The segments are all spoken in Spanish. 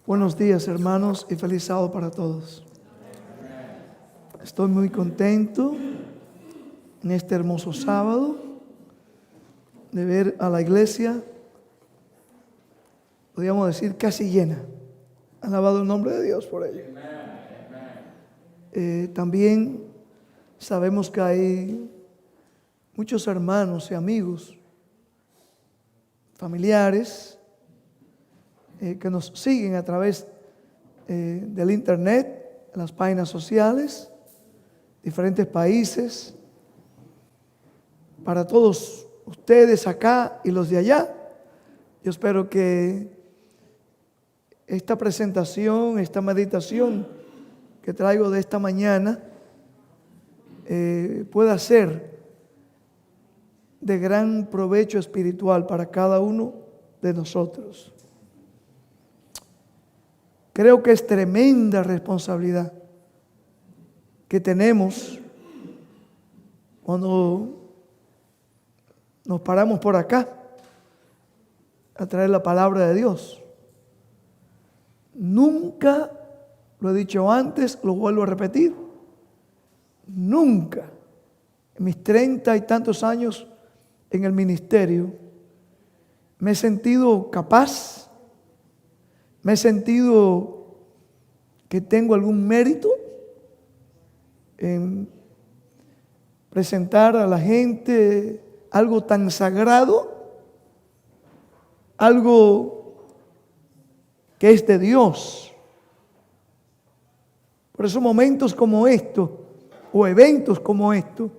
Buenos días, hermanos, y feliz sábado para todos. Estoy muy contento en este hermoso sábado de ver a la iglesia, podríamos decir, casi llena. Alabado el nombre de Dios por ello. También sabemos que hay muchos hermanos y amigos, familiares, que nos siguen a través del internet, en las páginas sociales, diferentes países. Para todos ustedes acá y los de allá, yo espero que esta presentación, esta meditación que traigo de esta mañana pueda ser de gran provecho espiritual para cada uno de nosotros. Creo que es tremenda responsabilidad que tenemos cuando nos paramos por acá a traer la palabra de Dios. Nunca, lo he dicho antes, lo vuelvo a repetir, nunca en mis 30 y tantos años en el ministerio me he sentido capaz, me he sentido que tengo algún mérito en presentar a la gente algo tan sagrado, algo que es de Dios. Por eso momentos como estos o eventos como estos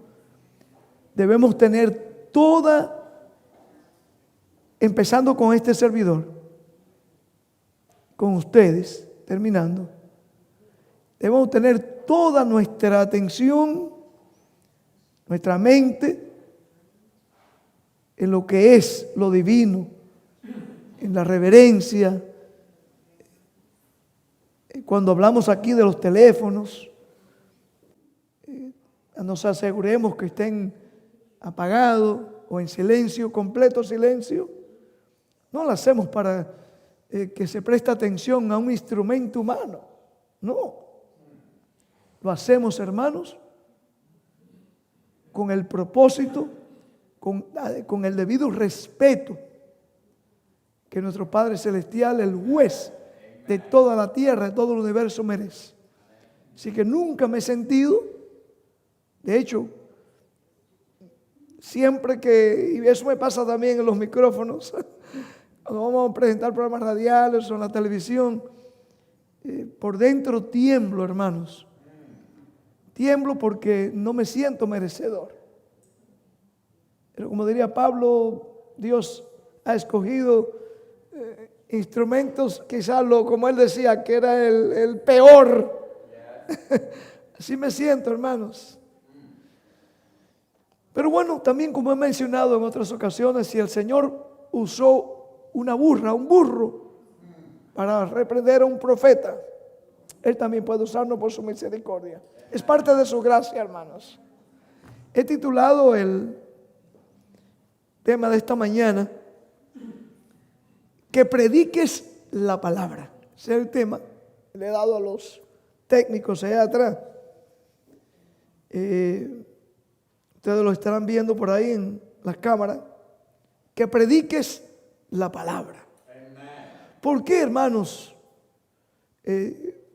debemos tener empezando con este servidor, con ustedes, terminando, debemos tener toda nuestra atención, nuestra mente en lo que es lo divino, en la reverencia. Cuando hablamos aquí de los teléfonos, nos aseguremos que estén apagados o en silencio, completo silencio. No lo hacemos para que se preste atención a un instrumento humano. No. Lo hacemos, hermanos, con el propósito, con el debido respeto que nuestro Padre Celestial, el juez de toda la tierra, de todo el universo, merece. Así que nunca me he sentido, de hecho, siempre que, y eso me pasa también en los micrófonos, cuando vamos a presentar programas radiales o en la televisión, por dentro tiemblo, hermanos. Tiemblo porque no me siento merecedor. Pero como diría Pablo, Dios ha escogido instrumentos, quizás como él decía, que era el peor. Así me siento, hermanos. Pero bueno, también como he mencionado en otras ocasiones, si el Señor usó una burra, un burro, para reprender a un profeta, Él también puede usarnos por su misericordia. Es parte de su gracia, hermanos. He titulado el tema de esta mañana, que prediques la palabra. Ese es el tema que le he dado a los técnicos allá atrás. Ustedes lo estarán viendo por ahí en las cámaras. Que prediques la palabra. ¿Por qué, hermanos?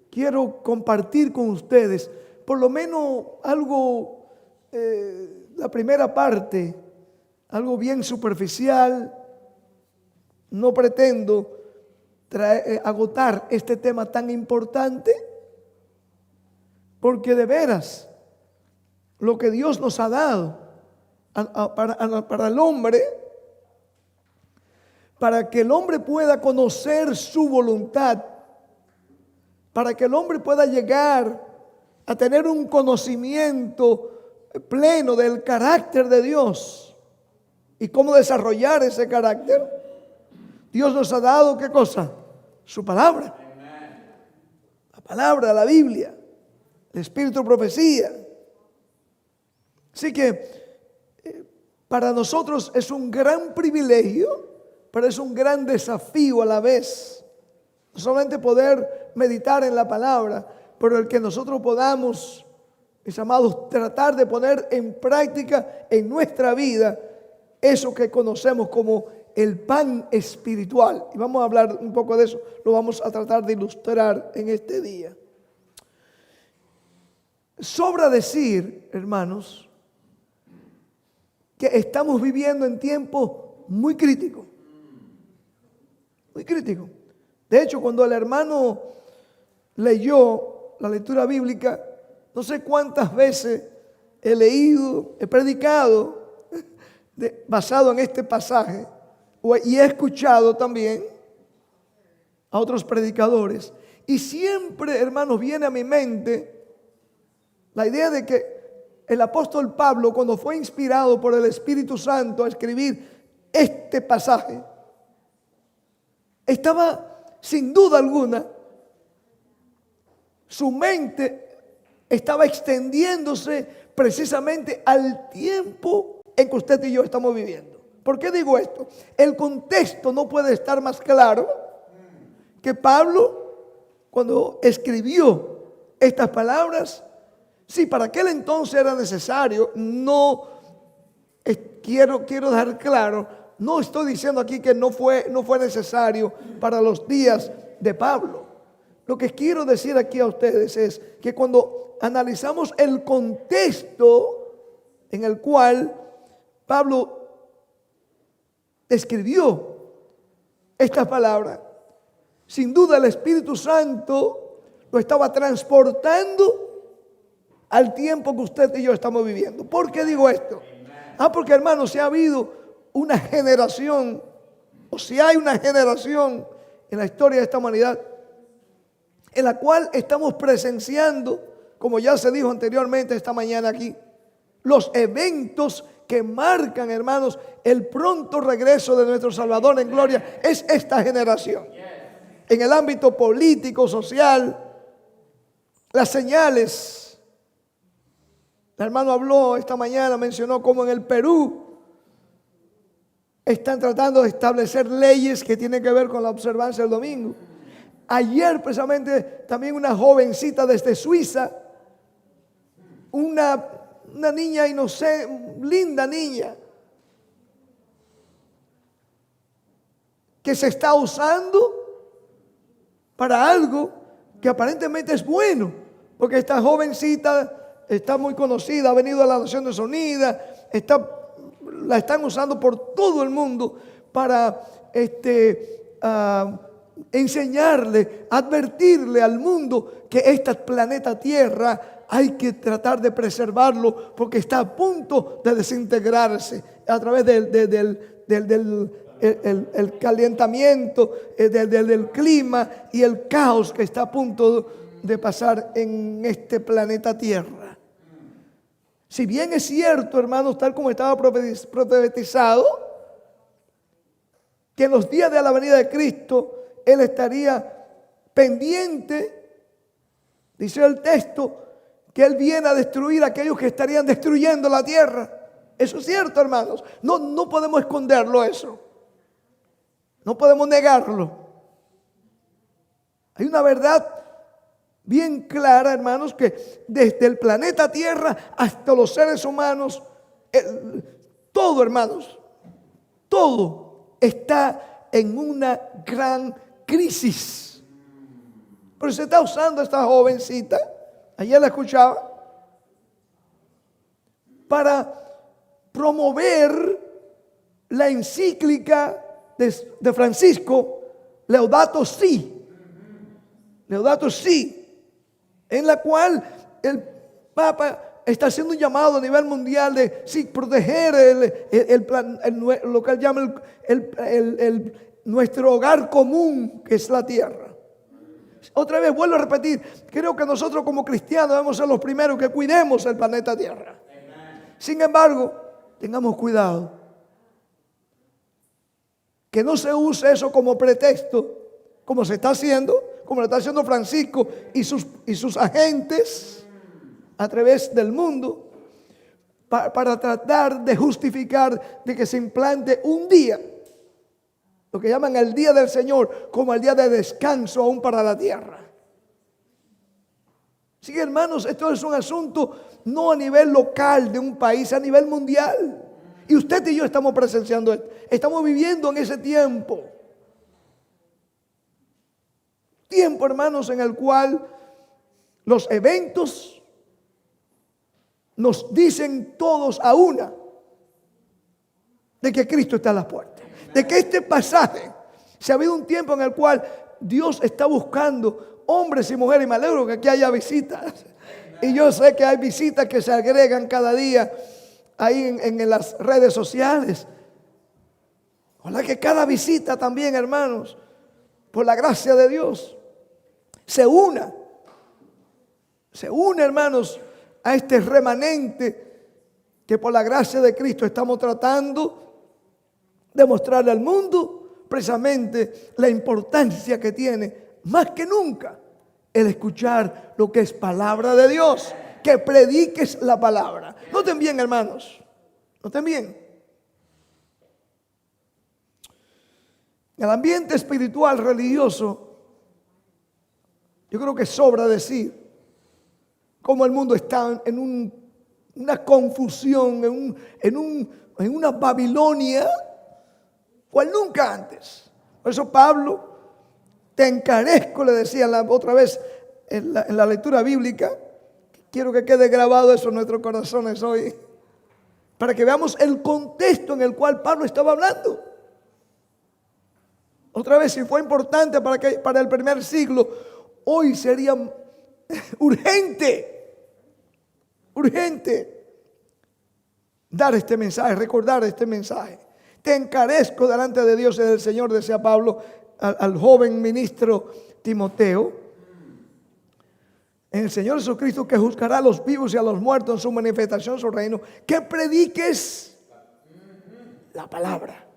Quiero compartir con ustedes por lo menos algo, la primera parte, algo bien superficial. No pretendo agotar este tema tan importante, porque de veras lo que Dios nos ha dado para el hombre, para que el hombre pueda conocer su voluntad, para que el hombre pueda llegar a tener un conocimiento pleno del carácter de Dios y cómo desarrollar ese carácter. Dios nos ha dado, ¿qué cosa? Su palabra. La palabra, la Biblia, el espíritu de profecía. Así que para nosotros es un gran privilegio, pero es un gran desafío a la vez. No solamente poder meditar en la palabra, pero el que nosotros podamos, mis amados, tratar de poner en práctica en nuestra vida eso que conocemos como el pan espiritual. Y vamos a hablar un poco de eso, lo vamos a tratar de ilustrar en este día. Sobra decir, hermanos, que estamos viviendo en tiempos muy críticos. Muy críticos. De hecho, cuando el hermano leyó la lectura bíblica, no sé cuántas veces he leído, he predicado basado en este pasaje, y he escuchado también a otros predicadores. Y siempre, hermanos, viene a mi mente la idea de que el apóstol Pablo, cuando fue inspirado por el Espíritu Santo a escribir este pasaje, estaba sin duda alguna, su mente estaba extendiéndose precisamente al tiempo en que usted y yo estamos viviendo. ¿Por qué digo esto? El contexto no puede estar más claro que Pablo, cuando escribió estas palabras, sí, para aquel entonces era necesario, quiero dejar claro, no estoy diciendo aquí que no fue necesario para los días de Pablo. Lo que quiero decir aquí a ustedes es que cuando analizamos el contexto en el cual Pablo escribió estas palabras, sin duda el Espíritu Santo lo estaba transportando al tiempo que usted y yo estamos viviendo. ¿Por qué digo esto? Porque, hermanos, si ha habido una generación, o si hay una generación en la historia de esta humanidad en la cual estamos presenciando, como ya se dijo anteriormente esta mañana aquí, los eventos que marcan, hermanos, el pronto regreso de nuestro Salvador en gloria, es esta generación. En el ámbito político, social, las señales. El hermano habló esta mañana, mencionó cómo en el Perú están tratando de establecer leyes que tienen que ver con la observancia del domingo. Ayer precisamente también una jovencita desde Suiza, una niña inocente, linda niña, que se está usando para algo que aparentemente es bueno, porque esta jovencita está muy conocida, ha venido a las Naciones Unidas, la están usando por todo el mundo para enseñarle, advertirle al mundo que este planeta Tierra hay que tratar de preservarlo porque está a punto de desintegrarse a través del calentamiento, del clima y el caos que está a punto de pasar en este planeta Tierra. Si bien es cierto, hermanos, tal como estaba profetizado, que en los días de la venida de Cristo Él estaría pendiente, dice el texto, que Él viene a destruir a aquellos que estarían destruyendo la tierra. Eso es cierto, hermanos. No podemos esconderlo eso. No podemos negarlo. Hay una verdad bien clara, hermanos, que desde el planeta Tierra hasta los seres humanos, todo, hermanos, todo está en una gran crisis. Pero se está usando esta jovencita, ayer la escuchaba, para promover la encíclica de Francisco, Laudato Si, en la cual el Papa está haciendo un llamado a nivel mundial de proteger lo que él llama nuestro hogar común, que es la tierra. Otra vez vuelvo a repetir, creo que nosotros como cristianos debemos ser los primeros que cuidemos el planeta Tierra. Sin embargo, tengamos cuidado que no se use eso como pretexto, como se está haciendo, como lo está haciendo Francisco y sus agentes a través del mundo, para tratar de justificar de que se implante un día lo que llaman el día del Señor, como el día de descanso aún para la tierra. Así que, hermanos, esto es un asunto no a nivel local de un país, a nivel mundial. Y usted y yo estamos presenciando esto. Estamos viviendo en ese tiempo. Tiempo, hermanos, en el cual los eventos nos dicen todos a una de que Cristo está a las puertas. De que este pasaje, si ha habido un tiempo en el cual Dios está buscando hombres y mujeres, y me alegro que aquí haya visitas. Y yo sé que hay visitas que se agregan cada día ahí en las redes sociales. Ojalá que cada visita también, hermanos, por la gracia de Dios, se una, hermanos, a este remanente que por la gracia de Cristo estamos tratando de mostrarle al mundo precisamente la importancia que tiene, más que nunca, el escuchar lo que es palabra de Dios, que prediques la palabra. Noten bien, hermanos, noten bien. El ambiente espiritual religioso, yo creo que sobra decir cómo el mundo está en una confusión, en una Babilonia cual nunca antes. Por eso Pablo, te encarezco, le decía otra vez en la lectura bíblica. Quiero que quede grabado eso en nuestros corazones hoy, para que veamos el contexto en el cual Pablo estaba hablando. Otra vez, si fue importante para el primer siglo, hoy sería urgente dar este mensaje, recordar este mensaje. Te encarezco delante de Dios y del Señor, decía Pablo al joven ministro Timoteo, en el Señor Jesucristo, que juzgará a los vivos y a los muertos en su manifestación, su reino, que prediques la palabra.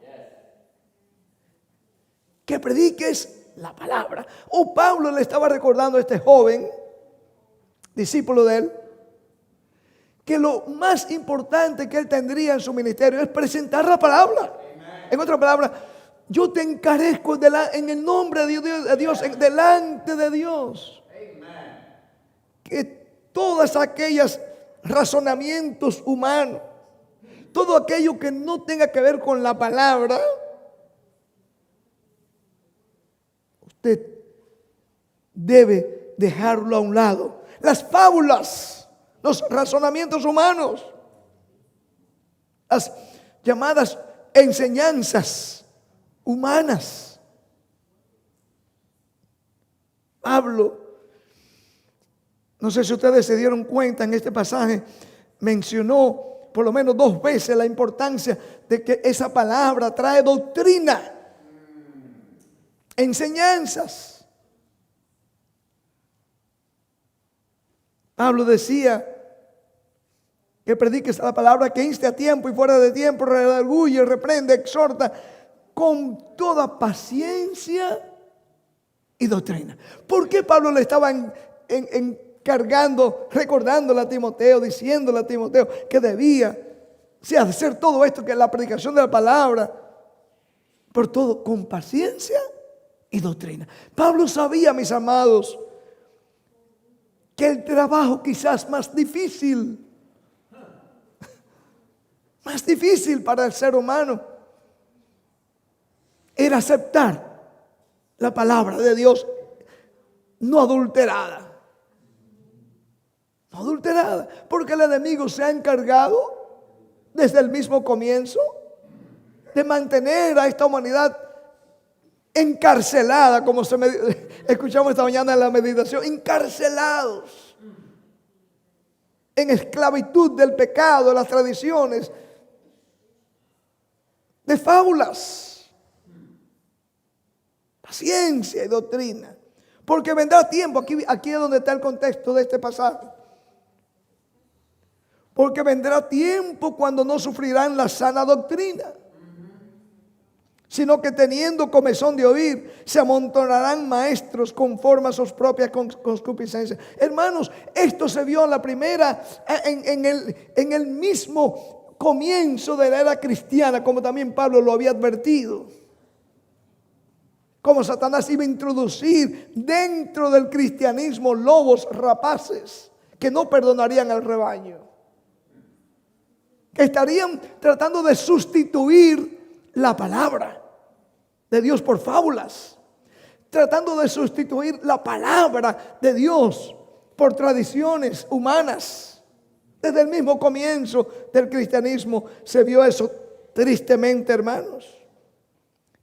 Que prediques la palabra. Pablo le estaba recordando a este joven discípulo de él que lo más importante que él tendría en su ministerio es presentar la palabra. En otras palabras, yo te encarezco en el nombre de Dios, delante de Dios, que todas aquellas razonamientos humanos, todo aquello que no tenga que ver con la palabra, usted debe dejarlo a un lado. Las fábulas, los razonamientos humanos, las llamadas enseñanzas humanas. Pablo, no sé si ustedes se dieron cuenta, en este pasaje mencionó por lo menos 2 veces la importancia de que esa palabra trae doctrina, enseñanzas. Pablo decía que prediques la palabra, que inste a tiempo y fuera de tiempo, redarguye, reprende, exhorta con toda paciencia y doctrina. ¿Por qué Pablo le estaba encargando, recordándole a Timoteo, diciéndole a Timoteo que debía hacer todo esto, que la predicación de la palabra, por todo con paciencia y doctrina? Pablo sabía, mis amados, que el trabajo quizás más difícil para el ser humano era aceptar la palabra de Dios no adulterada. No adulterada, porque el enemigo se ha encargado desde el mismo comienzo de mantener a esta humanidad encarcelada, como escuchamos esta mañana en la meditación, encarcelados en esclavitud del pecado, de las tradiciones, de fábulas, paciencia y doctrina. Porque vendrá tiempo, aquí es donde está el contexto de este pasaje. Porque vendrá tiempo cuando no sufrirán la sana doctrina, sino que teniendo comezón de oír, se amontonarán maestros conforme a sus propias concupiscencias. Hermanos, esto se vio en el mismo comienzo de la era cristiana, como también Pablo lo había advertido. Como Satanás iba a introducir dentro del cristianismo lobos rapaces que no perdonarían al rebaño, que estarían tratando de sustituir la palabra de Dios por fábulas, tratando de sustituir la palabra de Dios por tradiciones humanas. Desde el mismo comienzo del cristianismo se vio eso tristemente, hermanos.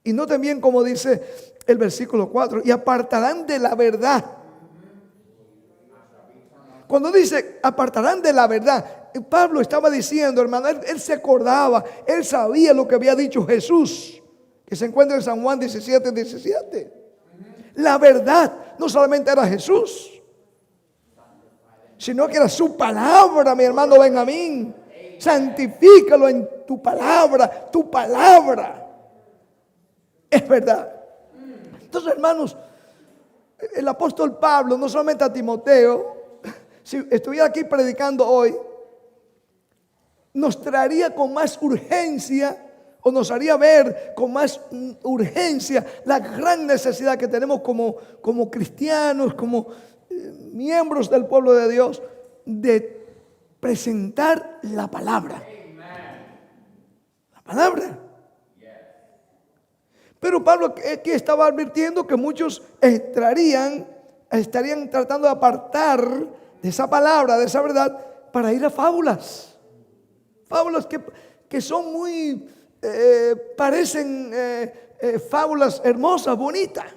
Y noten bien como dice el versículo 4, y apartarán de la verdad. Cuando dice apartarán de la verdad, Pablo estaba diciendo, hermano, él se acordaba, él sabía lo que había dicho Jesús, que se encuentra en San Juan 17:17. La verdad no solamente era Jesús, sino que era su palabra, mi hermano Benjamín. Santifícalo en tu palabra es verdad. Entonces, hermanos, el apóstol Pablo, no solamente a Timoteo, si estuviera aquí predicando hoy, nos traería con más urgencia, o nos haría ver con más urgencia la gran necesidad que tenemos como cristianos, como miembros del pueblo de Dios, de presentar la palabra. La palabra. Pero Pablo aquí estaba advirtiendo que muchos estarían tratando de apartar de esa palabra, de esa verdad, para ir a fábulas. Fábulas que son muy, parecen fábulas hermosas, bonitas.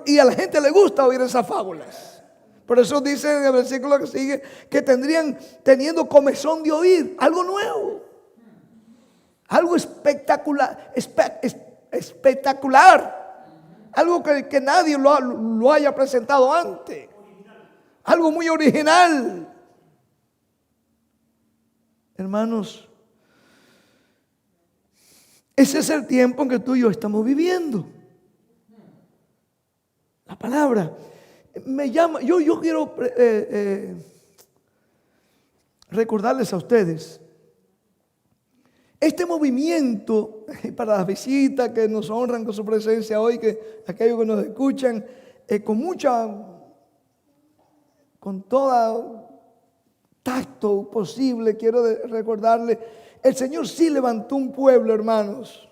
Y a la gente le gusta oír esas fábulas. Por eso dice en el versículo que sigue que teniendo comezón de oír algo nuevo. Algo espectacular, algo que nadie lo haya presentado antes. Algo muy original. Hermanos, ese es el tiempo en que tú y yo estamos viviendo. La palabra me llama. Yo quiero recordarles a ustedes este movimiento, para las visitas que nos honran con su presencia hoy, que aquellos que nos escuchan con todo tacto posible, quiero recordarle, el Señor sí levantó un pueblo, hermanos.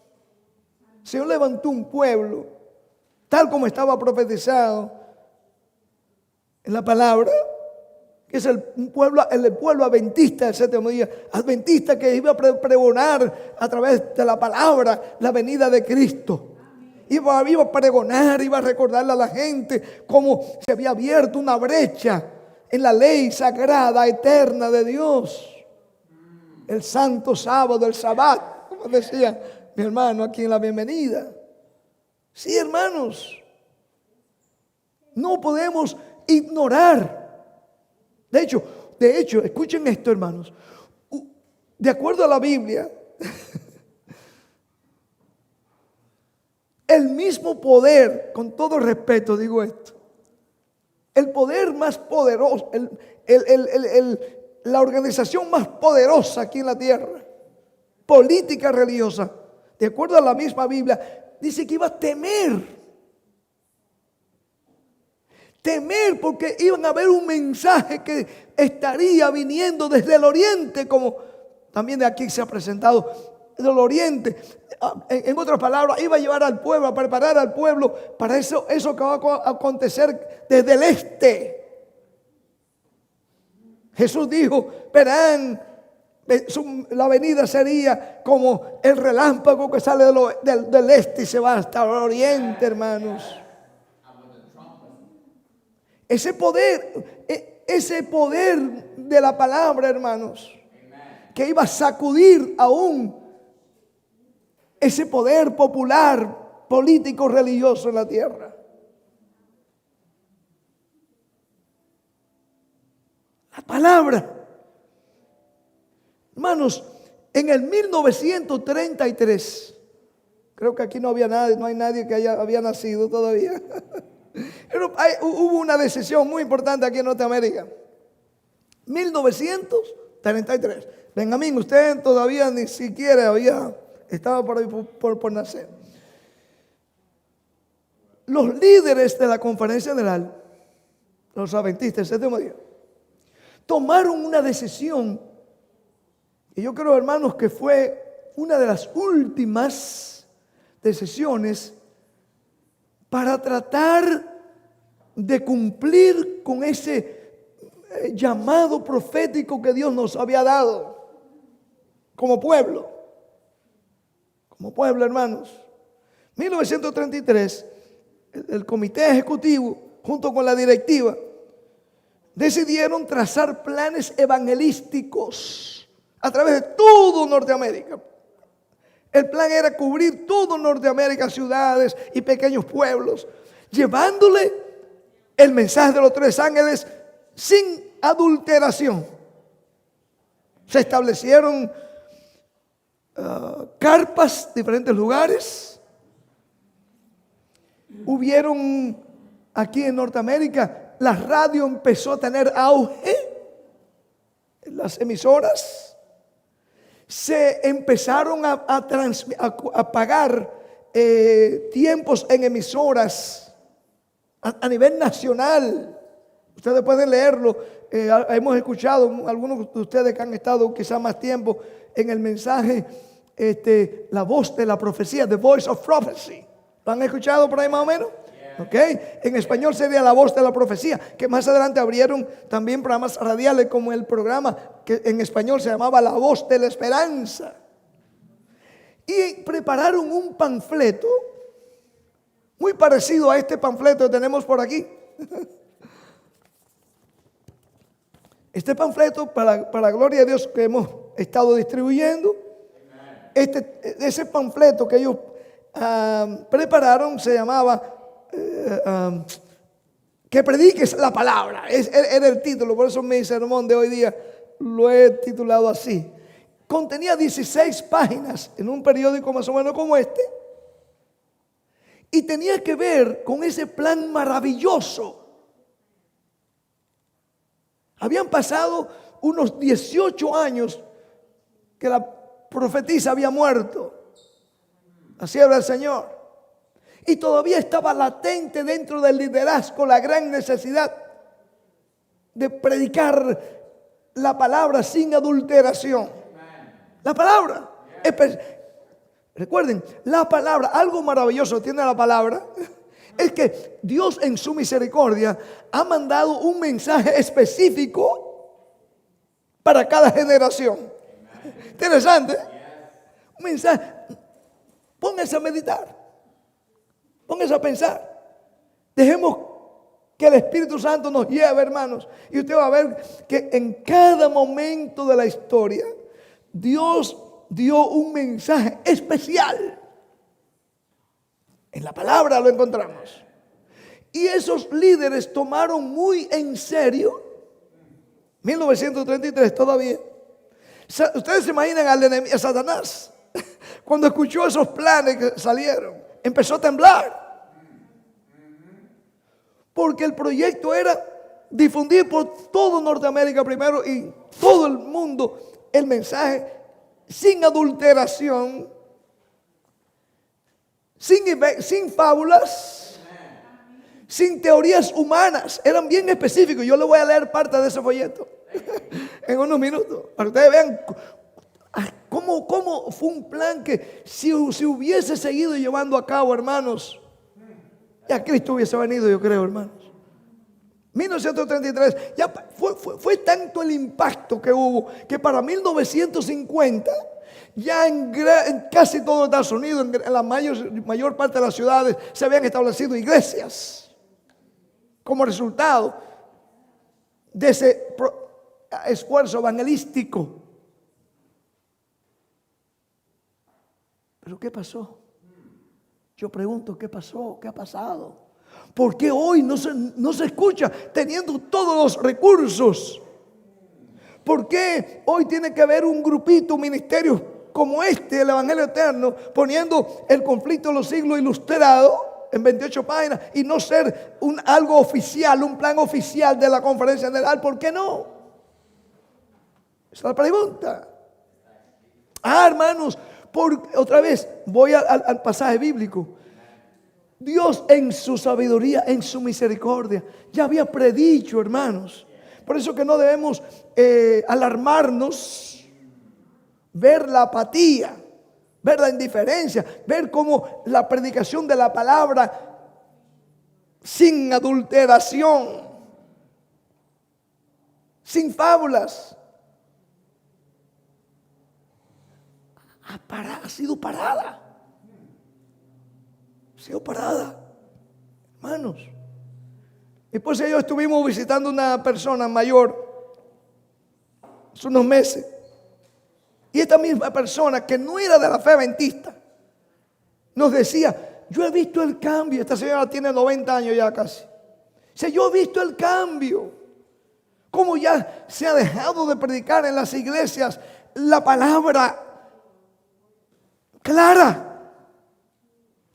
El Señor levantó un pueblo, tal como profetizado en la palabra, que es el pueblo adventista del séptimo día, adventista que iba a pregonar a través de la palabra la venida de Cristo. Iba a pregonar, iba a recordarle a la gente cómo se había abierto una brecha en la ley sagrada, eterna de Dios. El santo sábado, el sabbat, como decía mi hermano aquí en la bienvenida. Sí, hermanos, no podemos ignorar. De hecho, escuchen esto, hermanos. De acuerdo a la Biblia, el mismo poder, con todo respeto digo esto, el poder más poderoso, la organización más poderosa aquí en la tierra, política religiosa, de acuerdo a la misma Biblia, dice que iba a temer porque iban a ver un mensaje que estaría viniendo desde el oriente, como también de aquí se ha presentado, del oriente. En otras palabras, iba a llevar al pueblo, a preparar al pueblo para eso que va a acontecer desde el este. Jesús dijo, verán, la venida sería como el relámpago que sale del este y se va hasta el oriente, hermanos. Ese poder de la palabra, hermanos, que iba a sacudir aún ese poder popular, político, religioso en la tierra. La palabra. Hermanos, en el 1933, creo que aquí no hay nadie que había nacido todavía. Pero hubo una decisión muy importante aquí en Norteamérica. 1933. Benjamín, usted todavía ni siquiera había estaba por ahí por nacer. Los líderes de la conferencia general, los adventistas del séptimo día, tomaron una decisión, y yo creo, hermanos, que fue una de las últimas decisiones para tratar de cumplir con ese llamado profético que Dios nos había dado como pueblo. Como pueblo, hermanos. 1933, el comité ejecutivo, junto con la directiva, decidieron trazar planes evangelísticos a través de todo Norteamérica. El plan era cubrir todo Norteamérica, ciudades y pequeños pueblos, llevándole el mensaje de los tres ángeles sin adulteración. Se establecieron carpas en diferentes lugares. Hubieron aquí en Norteamérica, la radio empezó a tener auge, las emisoras se empezaron a pagar tiempos en emisoras a nivel nacional. Ustedes pueden leerlo. Hemos escuchado algunos de ustedes que han estado quizás más tiempo en el mensaje, la voz de la profecía, The Voice of Prophecy. ¿Lo han escuchado por ahí más o menos? Okay. En español sería La Voz de la Profecía, que más adelante abrieron también programas radiales como el programa que en español se llamaba La Voz de la Esperanza. Y prepararon un panfleto muy parecido a este panfleto que tenemos por aquí. Este panfleto, para la gloria de Dios, que hemos estado distribuyendo, ese panfleto que ellos prepararon se llamaba que prediques la palabra. Era el título, por eso mi sermón de hoy día lo he titulado así. Contenía 16 páginas en un periódico más o menos como este, y tenía que ver con ese plan maravilloso. Habían pasado unos 18 años que la profetisa había muerto, así habla el Señor. Y todavía estaba latente dentro del liderazgo la gran necesidad de predicar la palabra sin adulteración. La palabra. Recuerden, la palabra, algo maravilloso tiene la palabra, es que Dios en su misericordia ha mandado un mensaje específico para cada generación. Interesante. Un mensaje. Pónganse a meditar. Pónganse a pensar. Dejemos que el Espíritu Santo nos lleve, hermanos. Y usted va a ver que en cada momento de la historia, Dios dio un mensaje especial. En la palabra lo encontramos. Y esos líderes tomaron muy en serio, 1933 todavía. Ustedes se imaginan al enemigo, a Satanás, cuando escuchó esos planes que salieron. Empezó a temblar. Porque el proyecto era difundir por todo Norteamérica primero y todo el mundo el mensaje sin adulteración, sin fábulas, sin teorías humanas. Eran bien específicos. Yo le voy a leer parte de ese folleto en unos minutos para que ustedes vean ¿Cómo fue un plan que si hubiese seguido llevando a cabo, hermanos, ya Cristo hubiese venido, yo creo, hermanos? 1933, ya fue tanto el impacto que hubo, que para 1950, ya en casi todo Estados Unidos, en la mayor parte de las ciudades, se habían establecido iglesias, como resultado de ese esfuerzo evangelístico. ¿Pero qué pasó? Yo pregunto, ¿qué pasó? ¿Qué ha pasado? ¿Por qué hoy no se escucha teniendo todos los recursos? ¿Por qué hoy tiene que haber un grupito, un ministerio como este, el Evangelio Eterno, poniendo el conflicto de los siglos ilustrado en 28 páginas y no ser algo oficial, un plan oficial de la conferencia general? ¿Por qué no? Esa es la pregunta. Hermanos, Otra vez, voy al pasaje bíblico. Dios en su sabiduría, en su misericordia, ya había predicho, hermanos. Por eso que no debemos alarmarnos, ver la apatía, ver la indiferencia, ver cómo la predicación de la palabra sin adulteración, sin fábulas, ha sido parada. Ha sido parada, hermanos. Y pues ellos estuvimos visitando una persona mayor hace unos meses. Y esta misma persona, que no era de la fe adventista, nos decía: yo he visto el cambio. Esta señora tiene 90 años ya casi. Dice: yo he visto el cambio. Cómo ya se ha dejado de predicar en las iglesias la palabra clara,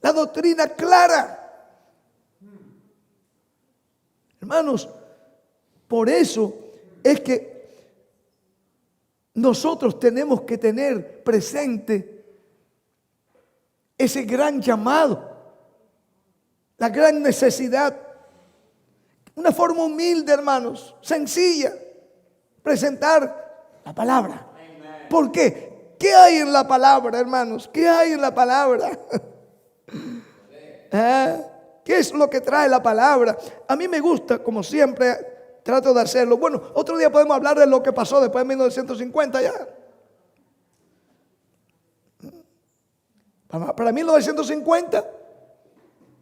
la doctrina clara. Hermanos, por eso es que nosotros tenemos que tener presente ese gran llamado, la gran necesidad. Una forma humilde, hermanos, sencilla, presentar la palabra. ¿Por qué? ¿Qué hay en la palabra, hermanos? ¿Qué hay en la palabra? ¿Qué es lo que trae la palabra? A mí me gusta, como siempre, trato de hacerlo. Bueno, otro día podemos hablar de lo que pasó después de 1950 ya. Para 1950,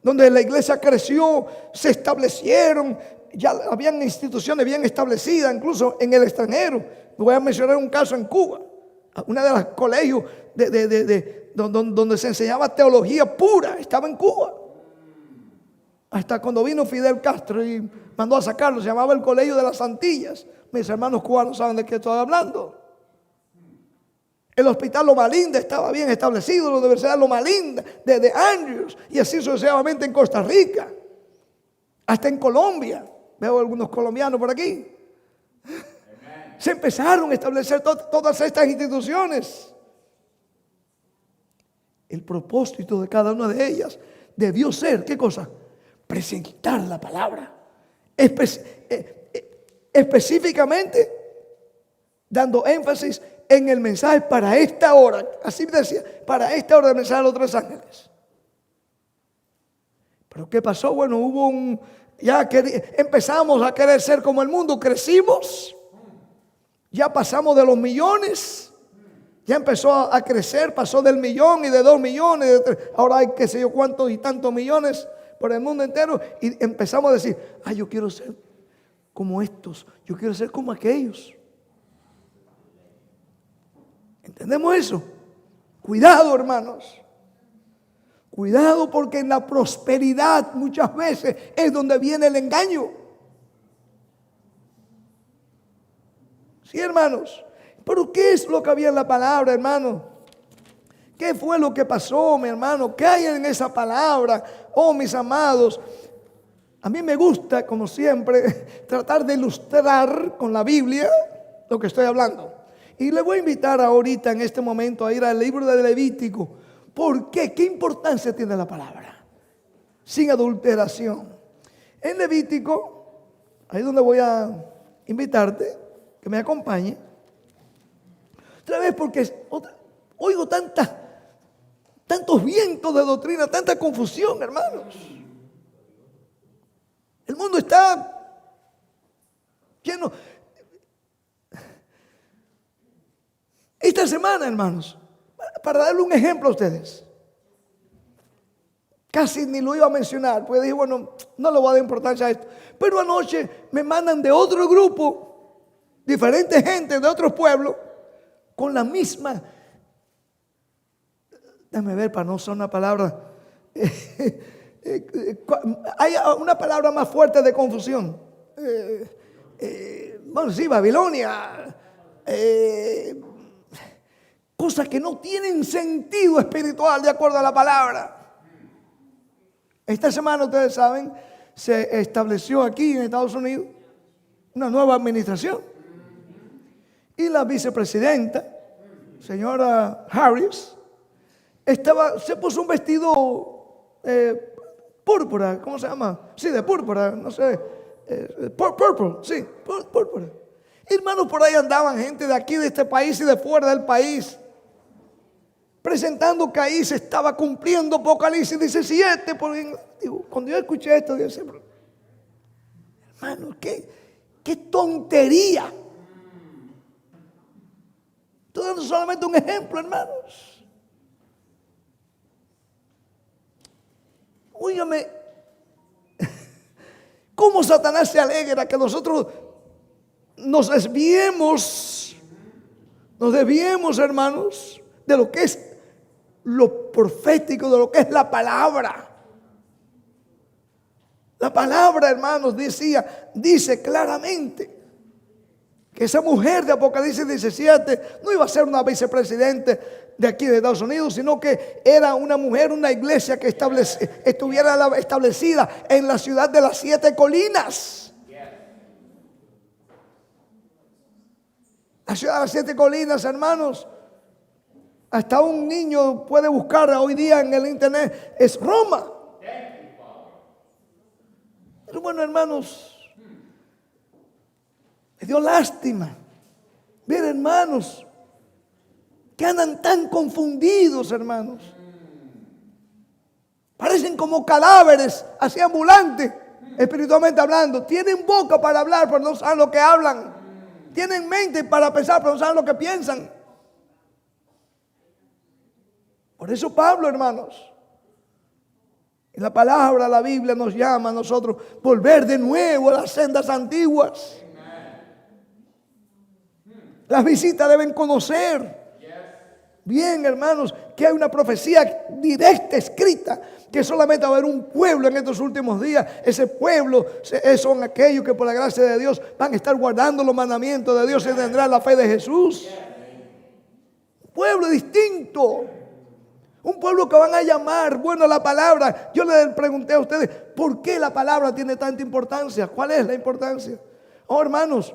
donde la iglesia creció, se establecieron, ya habían instituciones bien establecidas, incluso en el extranjero. Voy a mencionar un caso en Cuba, una de los colegios donde se enseñaba teología pura, estaba en Cuba. Hasta cuando vino Fidel Castro y mandó a sacarlo, se llamaba el Colegio de las Antillas. Mis hermanos cubanos saben de qué estoy hablando. El hospital Loma Linda estaba bien establecido, la Universidad Loma Linda, de Andrews, y así sucesivamente en Costa Rica, hasta en Colombia. Veo algunos colombianos por aquí. Se empezaron a establecer todas estas instituciones. El propósito de cada una de ellas debió ser, ¿qué cosa? Presentar la palabra. Específicamente dando énfasis en el mensaje para esta hora. Así decía, para esta hora del mensaje de los 3 ángeles. Pero ¿qué pasó? Bueno, empezamos a querer ser como el mundo, crecimos, ya pasamos de los millones, ya empezó a crecer, pasó del millón y de 2 millones, ahora hay qué sé yo cuántos y tantos millones por el mundo entero, y empezamos a decir: yo quiero ser como estos, yo quiero ser como aquellos. ¿Entendemos eso? Cuidado, hermanos. Cuidado, porque en la prosperidad muchas veces es donde viene el engaño. Sí, hermanos. Pero ¿qué es lo que había en la palabra, hermano? ¿Qué fue lo que pasó, mi hermano? ¿Qué hay en esa palabra? Oh, mis amados, a mí me gusta, como siempre, tratar de ilustrar con la Biblia lo que estoy hablando. Y le voy a invitar ahorita, en este momento, a ir al libro de Levítico. ¿Por qué? ¿Qué importancia tiene la palabra? Sin adulteración. En Levítico, ahí es donde voy a invitarte, que me acompañe. Otra vez, porque oigo tantos vientos de doctrina, tanta confusión, hermanos. El mundo está lleno. Esta semana, hermanos, para darle un ejemplo a ustedes, casi ni lo iba a mencionar, porque dije, bueno, no le voy a dar importancia a esto. Pero anoche me mandan de otro grupo, diferentes gente de otros pueblos, con la misma, déjame ver para no usar una palabra, hay una palabra más fuerte de confusión. Bueno, sí, Babilonia, cosas que no tienen sentido espiritual de acuerdo a la palabra. Esta semana, ustedes saben, se estableció aquí en Estados Unidos una nueva administración. Y la vicepresidenta, señora Harris, se puso un vestido púrpura, ¿cómo se llama? Sí, de púrpura, no sé, purple, sí, púrpura. Hermanos, por ahí andaban gente de aquí, de este país y de fuera del país, presentando que ahí se estaba cumpliendo Apocalipsis 17. Digo, cuando yo escuché esto, yo decía, hermano, qué tontería. Estoy dando solamente un ejemplo, hermanos. Óigame, cómo Satanás se alegra que nosotros nos desviemos, hermanos, de lo que es lo profético, de lo que es la palabra. La palabra, hermanos, dice claramente que esa mujer de Apocalipsis 17 no iba a ser una vicepresidente de aquí de Estados Unidos, sino que era una mujer, una iglesia que estuviera establecida en la ciudad de las 7 colinas. La ciudad de las 7 colinas, hermanos, hasta un niño puede buscar hoy día en el internet, es Roma. Pero bueno, hermanos, me dio lástima ver hermanos que andan tan confundidos, hermanos. Parecen como cadáveres, así ambulantes, espiritualmente hablando. Tienen boca para hablar, pero no saben lo que hablan. Tienen mente para pensar, pero no saben lo que piensan. Por eso Pablo, hermanos, en la palabra, la Biblia nos llama a nosotros volver de nuevo a las sendas antiguas. Las visitas deben conocer bien, hermanos, que hay una profecía directa, escrita, que solamente va a haber un pueblo en estos últimos días. Ese pueblo son aquellos que por la gracia de Dios van a estar guardando los mandamientos de Dios y tendrán la fe de Jesús. Un pueblo distinto. Un pueblo que van a llamar, bueno, la palabra. Yo le pregunté a ustedes, ¿por qué la palabra tiene tanta importancia? ¿Cuál es la importancia? Oh, hermanos,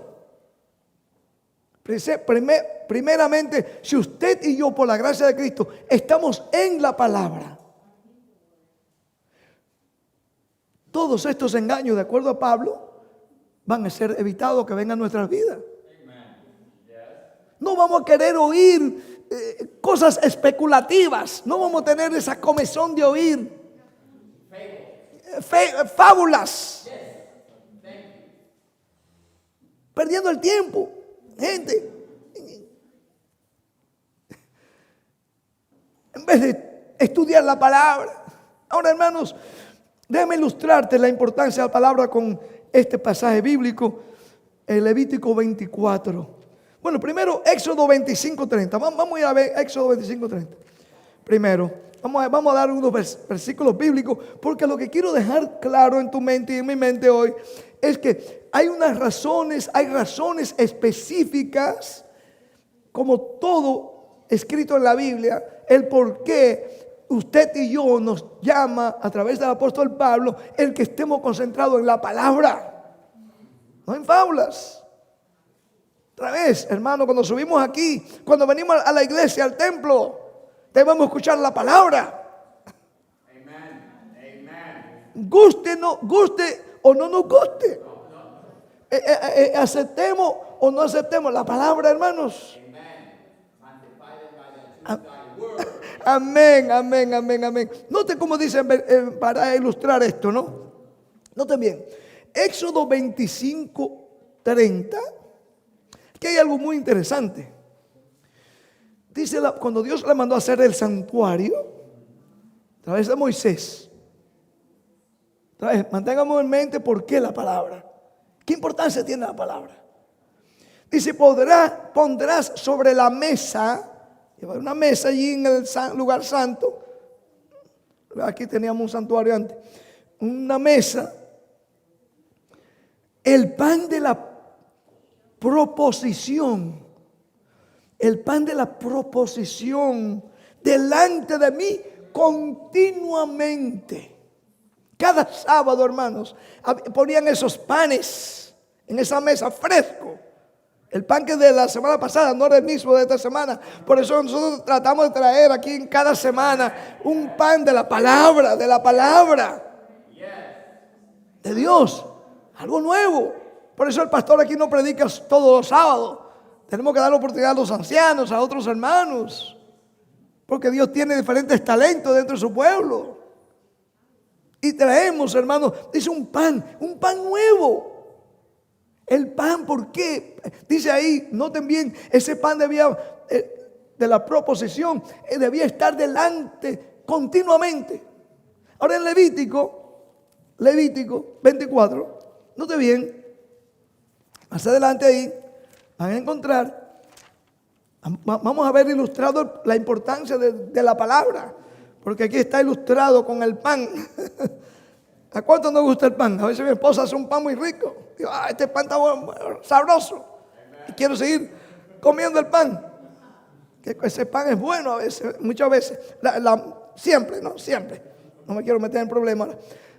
primeramente, si usted y yo, por la gracia de Cristo, estamos en la palabra, todos estos engaños, de acuerdo a Pablo, van a ser evitados que vengan a nuestras vidas. No vamos a querer oír cosas especulativas. No vamos a tener esa comezón de oír fábulas. Perdiendo el tiempo, gente. En vez de estudiar la palabra. Ahora, hermanos, déjame ilustrarte la importancia de la palabra con este pasaje bíblico, el Levítico 24. Bueno, primero Éxodo 25:30. Vamos a ir a ver Éxodo 25:30. Primero, vamos a dar unos versículos bíblicos, porque lo que quiero dejar claro en tu mente y en mi mente hoy es que hay razones específicas, como todo escrito en la Biblia, el por qué usted y yo nos llama a través del apóstol Pablo el que estemos concentrados en la palabra, no en fábulas. Otra vez, hermano, cuando subimos aquí, cuando venimos a la iglesia, al templo, debemos escuchar la palabra. Amen. Guste o no nos guste. Aceptemos o no aceptemos la palabra, hermanos. Amén. Note cómo dice para ilustrar esto, ¿no? Noten bien. Éxodo 25:30. Que hay algo muy interesante. Dice cuando Dios le mandó a hacer el santuario a través de Moisés. Otra vez, mantengamos en mente por qué la palabra. ¿Qué importancia tiene la palabra? Dice, pondrás sobre la mesa, llevar una mesa allí en el lugar santo. Aquí teníamos un santuario antes. Una mesa, el pan de la proposición, delante de mí continuamente. Cada sábado, hermanos, ponían esos panes en esa mesa fresco. El pan que de la semana pasada no era el mismo de esta semana. Por eso nosotros tratamos de traer aquí en cada semana un pan de la palabra de Dios. Algo nuevo. Por eso el pastor aquí no predica todos los sábados. Tenemos que dar la oportunidad a los ancianos, a otros hermanos. Porque Dios tiene diferentes talentos dentro de su pueblo. Y traemos, hermanos, dice un pan nuevo. El pan, ¿por qué? Dice ahí, noten bien, ese pan debía, de la proposición, debía estar delante continuamente. Ahora en Levítico 24, noten bien, más adelante ahí van a encontrar, vamos a ver ilustrado la importancia de la palabra, porque aquí está ilustrado con el pan. ¿A cuánto nos gusta el pan? A veces mi esposa hace un pan muy rico. Digo, este pan está bueno, sabroso. Y quiero seguir comiendo el pan. Que ese pan es bueno a veces, muchas veces. Siempre, ¿no? Siempre. No me quiero meter en problemas.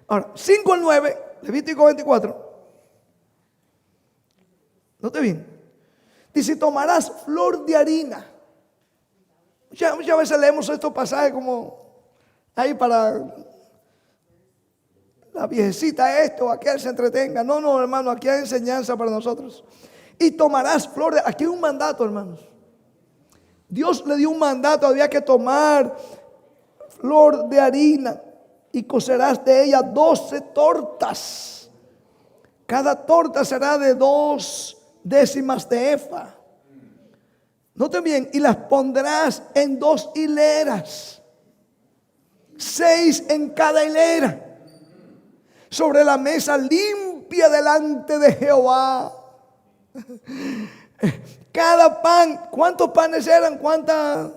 Ahora, 5 al 9, Levítico 24. Note bien. Dice, tomarás flor de harina. Muchas veces leemos estos pasajes como ahí para la viejecita esto o aquel se entretenga. No, hermano, aquí hay enseñanza para nosotros. Y tomarás flor de... Aquí hay un mandato, hermanos. Dios le dio un mandato, había que tomar flor de harina y cocerás de ella 12 tortas. Cada torta será de 2 décimas de efa. Noten bien, y las pondrás en 2 hileras, 6 en cada hilera, sobre la mesa limpia delante de Jehová. Cada pan, ¿cuántos panes eran? ¿Cuántas?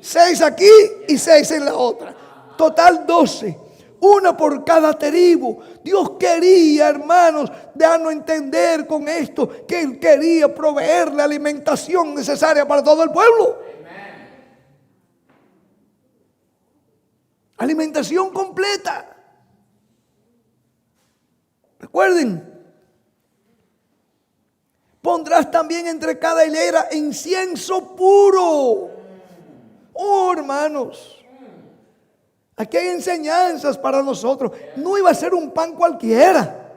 6 aquí y 6 en la otra. Total 12. Una por cada tribu. Dios quería, hermanos, darnos a entender con esto que Él quería proveer la alimentación necesaria para todo el pueblo. Alimentación completa. Recuerden, pondrás también entre cada hilera incienso puro. Oh, hermanos, aquí hay enseñanzas para nosotros. No iba a ser un pan cualquiera.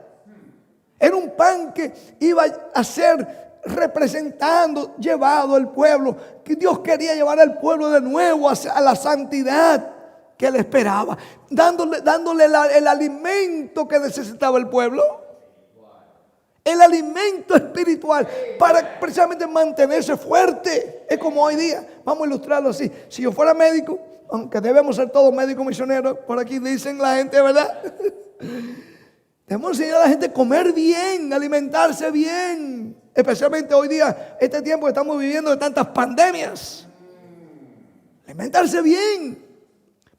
Era un pan que iba a ser representando, llevado al pueblo. Que Dios quería llevar al pueblo de nuevo a la santidad que le esperaba, dándole el alimento que necesitaba el pueblo, el alimento espiritual para precisamente mantenerse fuerte. Es como hoy día, vamos a ilustrarlo así. Si yo fuera médico, aunque debemos ser todos médicos misioneros, por aquí dicen la gente, ¿verdad? Debemos enseñar a la gente a comer bien, alimentarse bien, especialmente hoy día, este tiempo que estamos viviendo de tantas pandemias. Alimentarse bien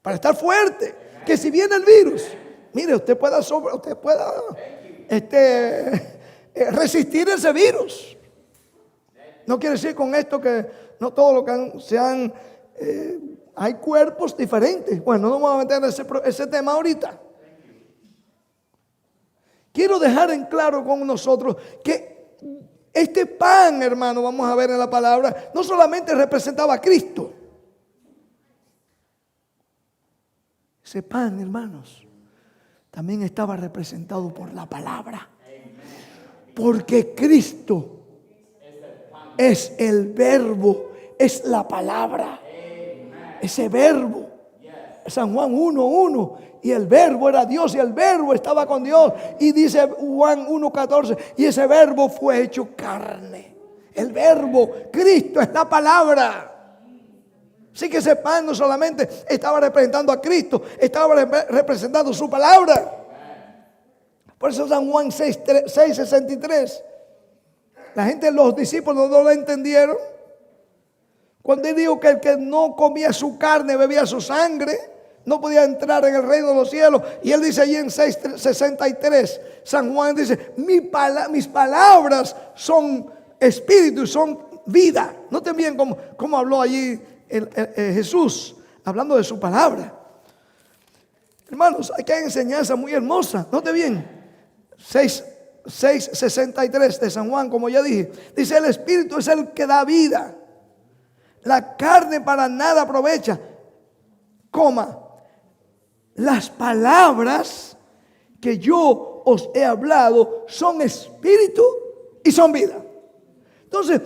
para estar fuerte, que si viene el virus, mire, usted pueda resistir ese virus. No quiere decir con esto que no todo lo que sean, hay cuerpos diferentes. Bueno, no vamos a meter ese tema ahorita. Quiero dejar en claro con nosotros que este pan, hermano, vamos a ver en la palabra, no solamente representaba a Cristo. Ese pan, hermanos, también estaba representado por la palabra. Porque Cristo es el verbo, es la palabra. Ese verbo, San Juan 1:1, y el verbo era Dios y el verbo estaba con Dios. Y dice Juan 1:14, y ese verbo fue hecho carne. El verbo, Cristo es la palabra. Así que ese pan no solamente estaba representando a Cristo, estaba representando su palabra. Por eso San Juan 6:63, la gente, los discípulos no lo entendieron. Cuando él dijo que el que no comía su carne, bebía su sangre, no podía entrar en el reino de los cielos. Y él dice allí en 6:63, San Juan dice, mis palabras son espíritu y son vida. Noten bien cómo habló allí Jesús, hablando de su palabra. Hermanos, aquí hay enseñanza muy hermosa. Note bien, 6:63 de San Juan, como ya dije, dice: el Espíritu es el que da vida, la carne para nada aprovecha, las palabras que yo os he hablado son espíritu y son vida. Entonces,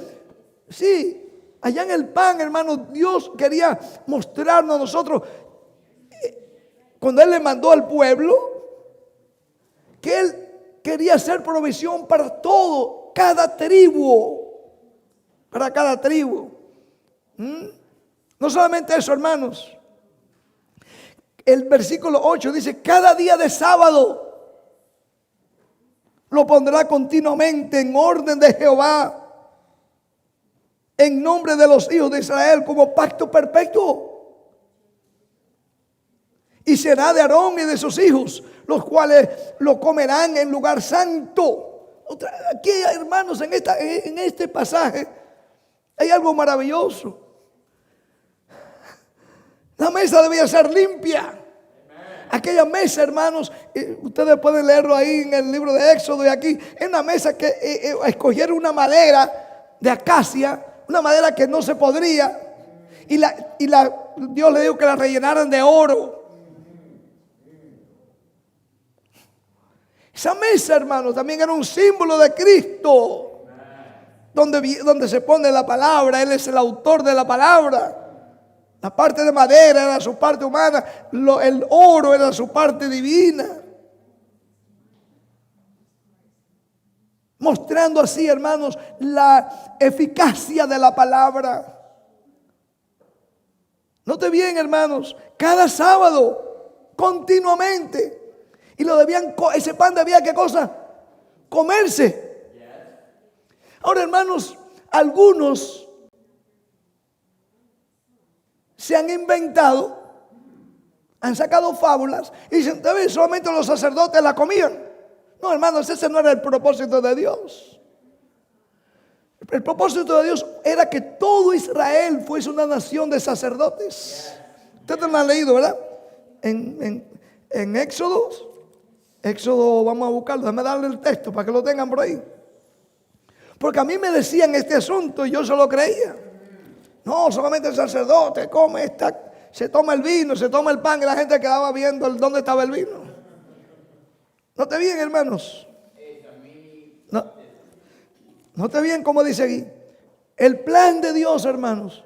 sí, allá en el pan, hermano, Dios quería mostrarnos a nosotros, cuando Él le mandó al pueblo, que Él quería hacer provisión para todo, cada tribu, para cada tribu. No solamente eso, hermanos. El versículo 8 dice: cada día de sábado lo pondrá continuamente en orden de Jehová, en nombre de los hijos de Israel, como pacto perpetuo. Y será de Aarón y de sus hijos, los cuales lo comerán en lugar santo. Aquí, hermanos, en este pasaje hay algo maravilloso. La mesa debía ser limpia. Aquella mesa, hermanos, ustedes pueden leerlo ahí en el libro de Éxodo y aquí, es una mesa que escogieron una madera de acacia, una madera que no se podría, y Dios le dijo que la rellenaran de oro. Esa mesa, hermanos, también era un símbolo de Cristo, donde se pone la palabra. Él es el autor de la palabra. La parte de madera era su parte humana, el oro era su parte divina. Mostrando así, hermanos, la eficacia de la palabra. Note bien, hermanos, cada sábado, continuamente. Y ese pan debía, ¿qué cosa? Comerse. Ahora, hermanos, algunos se han inventado, han sacado fábulas y dicen: solamente los sacerdotes la comían. No, hermanos, ese no era el propósito de Dios. El propósito de Dios era que todo Israel fuese una nación de sacerdotes. Ustedes lo han leído, ¿verdad? En Éxodo, vamos a buscarlo, déjame darle el texto para que lo tengan por ahí. Porque a mí me decían este asunto y yo se lo creía. No, solamente el sacerdote come se toma el vino, se toma el pan, y la gente quedaba viendo dónde estaba el vino. Note bien, hermanos. Note bien cómo dice aquí. El plan de Dios, hermanos.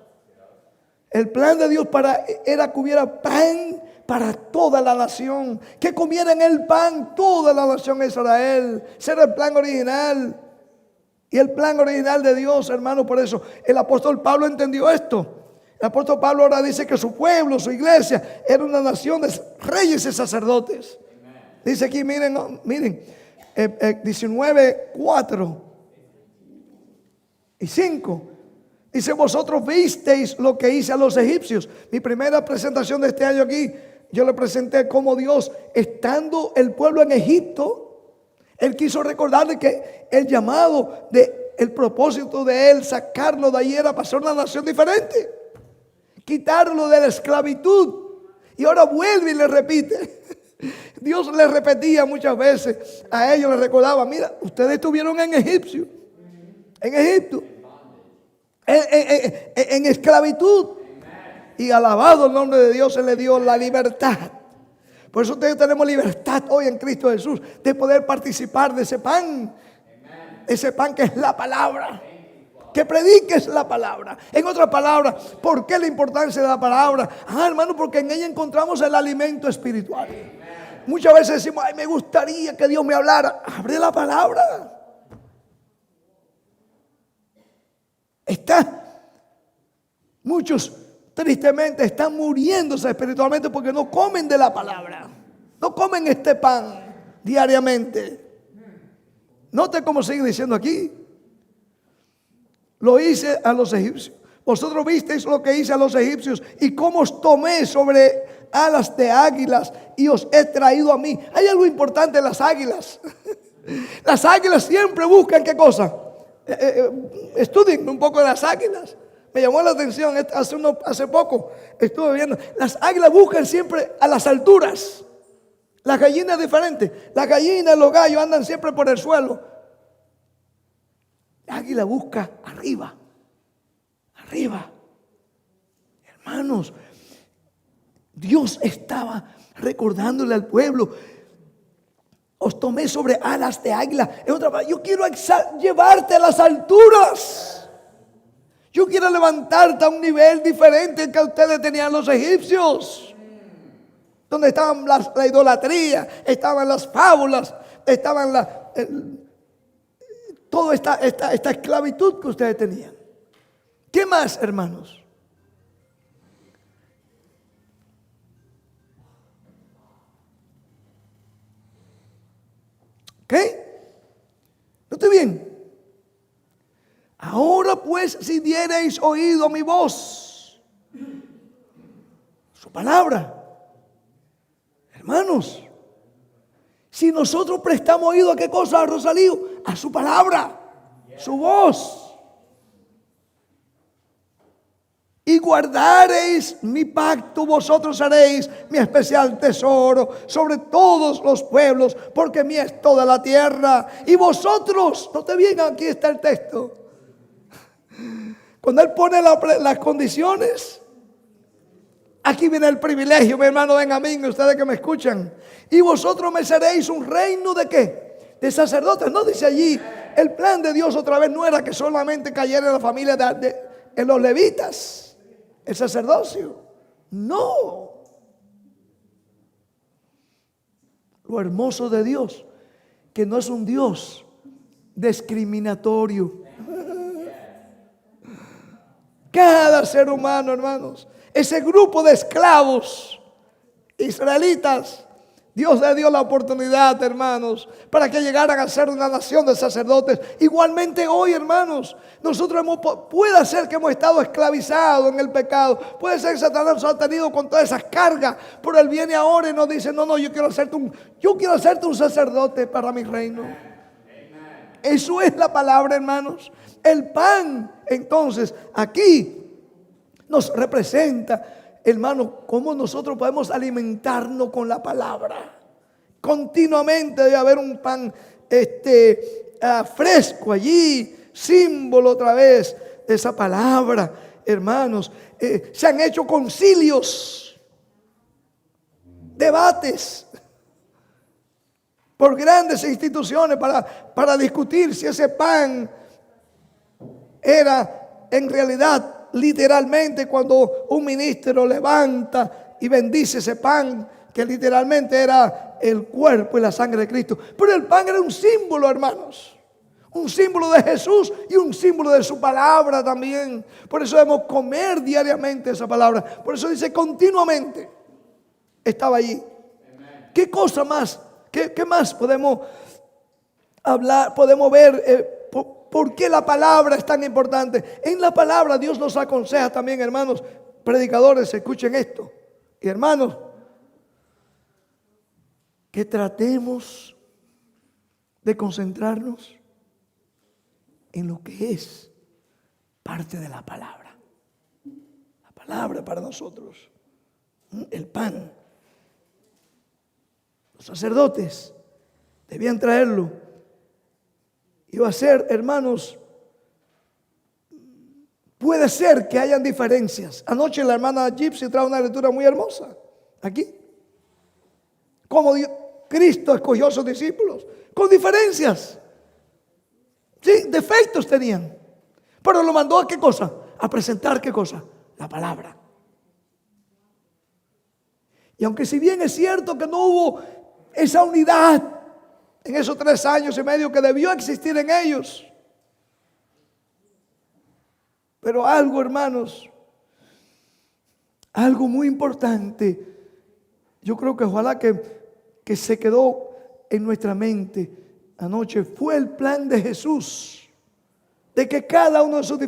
El plan de Dios era que hubiera pan para toda la nación. Que comieran el pan toda la nación de Israel. Ese era el plan original. Y el plan original de Dios, hermano, por eso el apóstol Pablo entendió esto. El apóstol Pablo ahora dice que su pueblo, su iglesia, era una nación de reyes y sacerdotes. Dice aquí, miren 19:4 y 5. Dice: vosotros visteis lo que hice a los egipcios. Mi primera presentación de este año aquí, yo le presenté cómo Dios, estando el pueblo en Egipto, Él quiso recordarle que el llamado, el propósito de Él, sacarlo de allí, era pasar una nación diferente, quitarlo de la esclavitud. Y ahora vuelve y le repite. Dios le repetía muchas veces a ellos, les recordaba: mira, ustedes estuvieron en Egipto, en esclavitud, y alabado el nombre de Dios, se le dio la libertad. Por eso ustedes tenemos libertad hoy en Cristo Jesús, de poder participar de ese pan. Ese pan que es la palabra. Que prediques la palabra. En otras palabras, ¿por qué la importancia de la palabra? Hermano, porque en ella encontramos el alimento espiritual. Muchas veces decimos: ay, me gustaría que Dios me hablara. Abre la palabra. Muchos tristemente están muriéndose espiritualmente porque no comen de la palabra. No comen este pan diariamente. Note cómo sigue diciendo aquí: lo hice a los egipcios. Vosotros visteis lo que hice a los egipcios y cómo os tomé sobre alas de águilas y os he traído a mí. Hay algo importante en las águilas. Las águilas siempre buscan, ¿qué cosa? Estudien un poco de las águilas. Me llamó la atención hace poco, estuve viendo. Las águilas buscan siempre a las alturas. Las gallinas diferentes. Las gallinas y los gallos andan siempre por el suelo. El águila busca arriba. Arriba. Hermanos, Dios estaba recordándole al pueblo: os tomé sobre alas de águila. En otra palabra, yo quiero llevarte a las alturas. Yo quiero levantarte a un nivel diferente que ustedes tenían los egipcios, donde estaban la idolatría, estaban las fábulas, estaban toda esta esclavitud que ustedes tenían. ¿Qué más, hermanos? ¿Qué? ¿No estoy bien? Ahora pues, si diereis oído a mi voz, su palabra. Hermanos, si nosotros prestamos oído a qué cosa, Rosalío, a su palabra, su voz. Y guardareis mi pacto, vosotros haréis mi especial tesoro sobre todos los pueblos, porque mía es toda la tierra. Y vosotros, no te bien, aquí está el texto. Cuando Él pone las condiciones, aquí viene el privilegio, mi hermano Benjamín, ustedes que me escuchan. Y vosotros me seréis un reino de ¿qué? De sacerdotes. No dice allí, el plan de Dios otra vez no era que solamente cayera en la familia en los levitas el sacerdocio. No. Lo hermoso de Dios, que no es un Dios discriminatorio. Cada ser humano, hermanos, ese grupo de esclavos israelitas, Dios le dio la oportunidad, hermanos, para que llegaran a ser una nación de sacerdotes. Igualmente hoy, hermanos, nosotros puede ser que hemos estado esclavizados en el pecado. Puede ser que Satanás nos ha tenido con todas esas cargas, pero Él viene ahora y nos dice: no, yo quiero hacerte un sacerdote para mi reino. Eso es la palabra, hermanos. El pan, entonces, aquí nos representa, hermano, cómo nosotros podemos alimentarnos con la palabra. Continuamente debe haber un pan fresco allí, símbolo otra vez de esa palabra, hermanos. Se han hecho concilios, debates por grandes instituciones para discutir si ese pan era en realidad, literalmente, cuando un ministro levanta y bendice ese pan, que literalmente era el cuerpo y la sangre de Cristo. Pero el pan era un símbolo, hermanos, un símbolo de Jesús y un símbolo de su palabra también. Por eso debemos comer diariamente esa palabra. Por eso dice continuamente. Estaba allí. ¿Qué cosa más? ¿Qué más podemos hablar? Podemos ver ¿por qué la palabra es tan importante? En la palabra Dios nos aconseja también, hermanos, predicadores, escuchen esto. Y hermanos, que tratemos de concentrarnos en lo que es parte de la palabra. La palabra para nosotros, el pan. Los sacerdotes debían traerlo. Iba a ser, hermanos, puede ser que hayan diferencias. Anoche la hermana Gypsy trae una lectura muy hermosa. Aquí. Como Cristo escogió a sus discípulos. Con diferencias. Sí, defectos tenían. Pero lo mandó a qué cosa? A presentar qué cosa? La palabra. Y aunque si bien es cierto que no hubo esa unidad en esos 3 años y medio que debió existir en ellos. Pero algo, hermanos, algo muy importante, yo creo que ojalá que se quedó en nuestra mente anoche, fue el plan de Jesús, de que cada uno de sus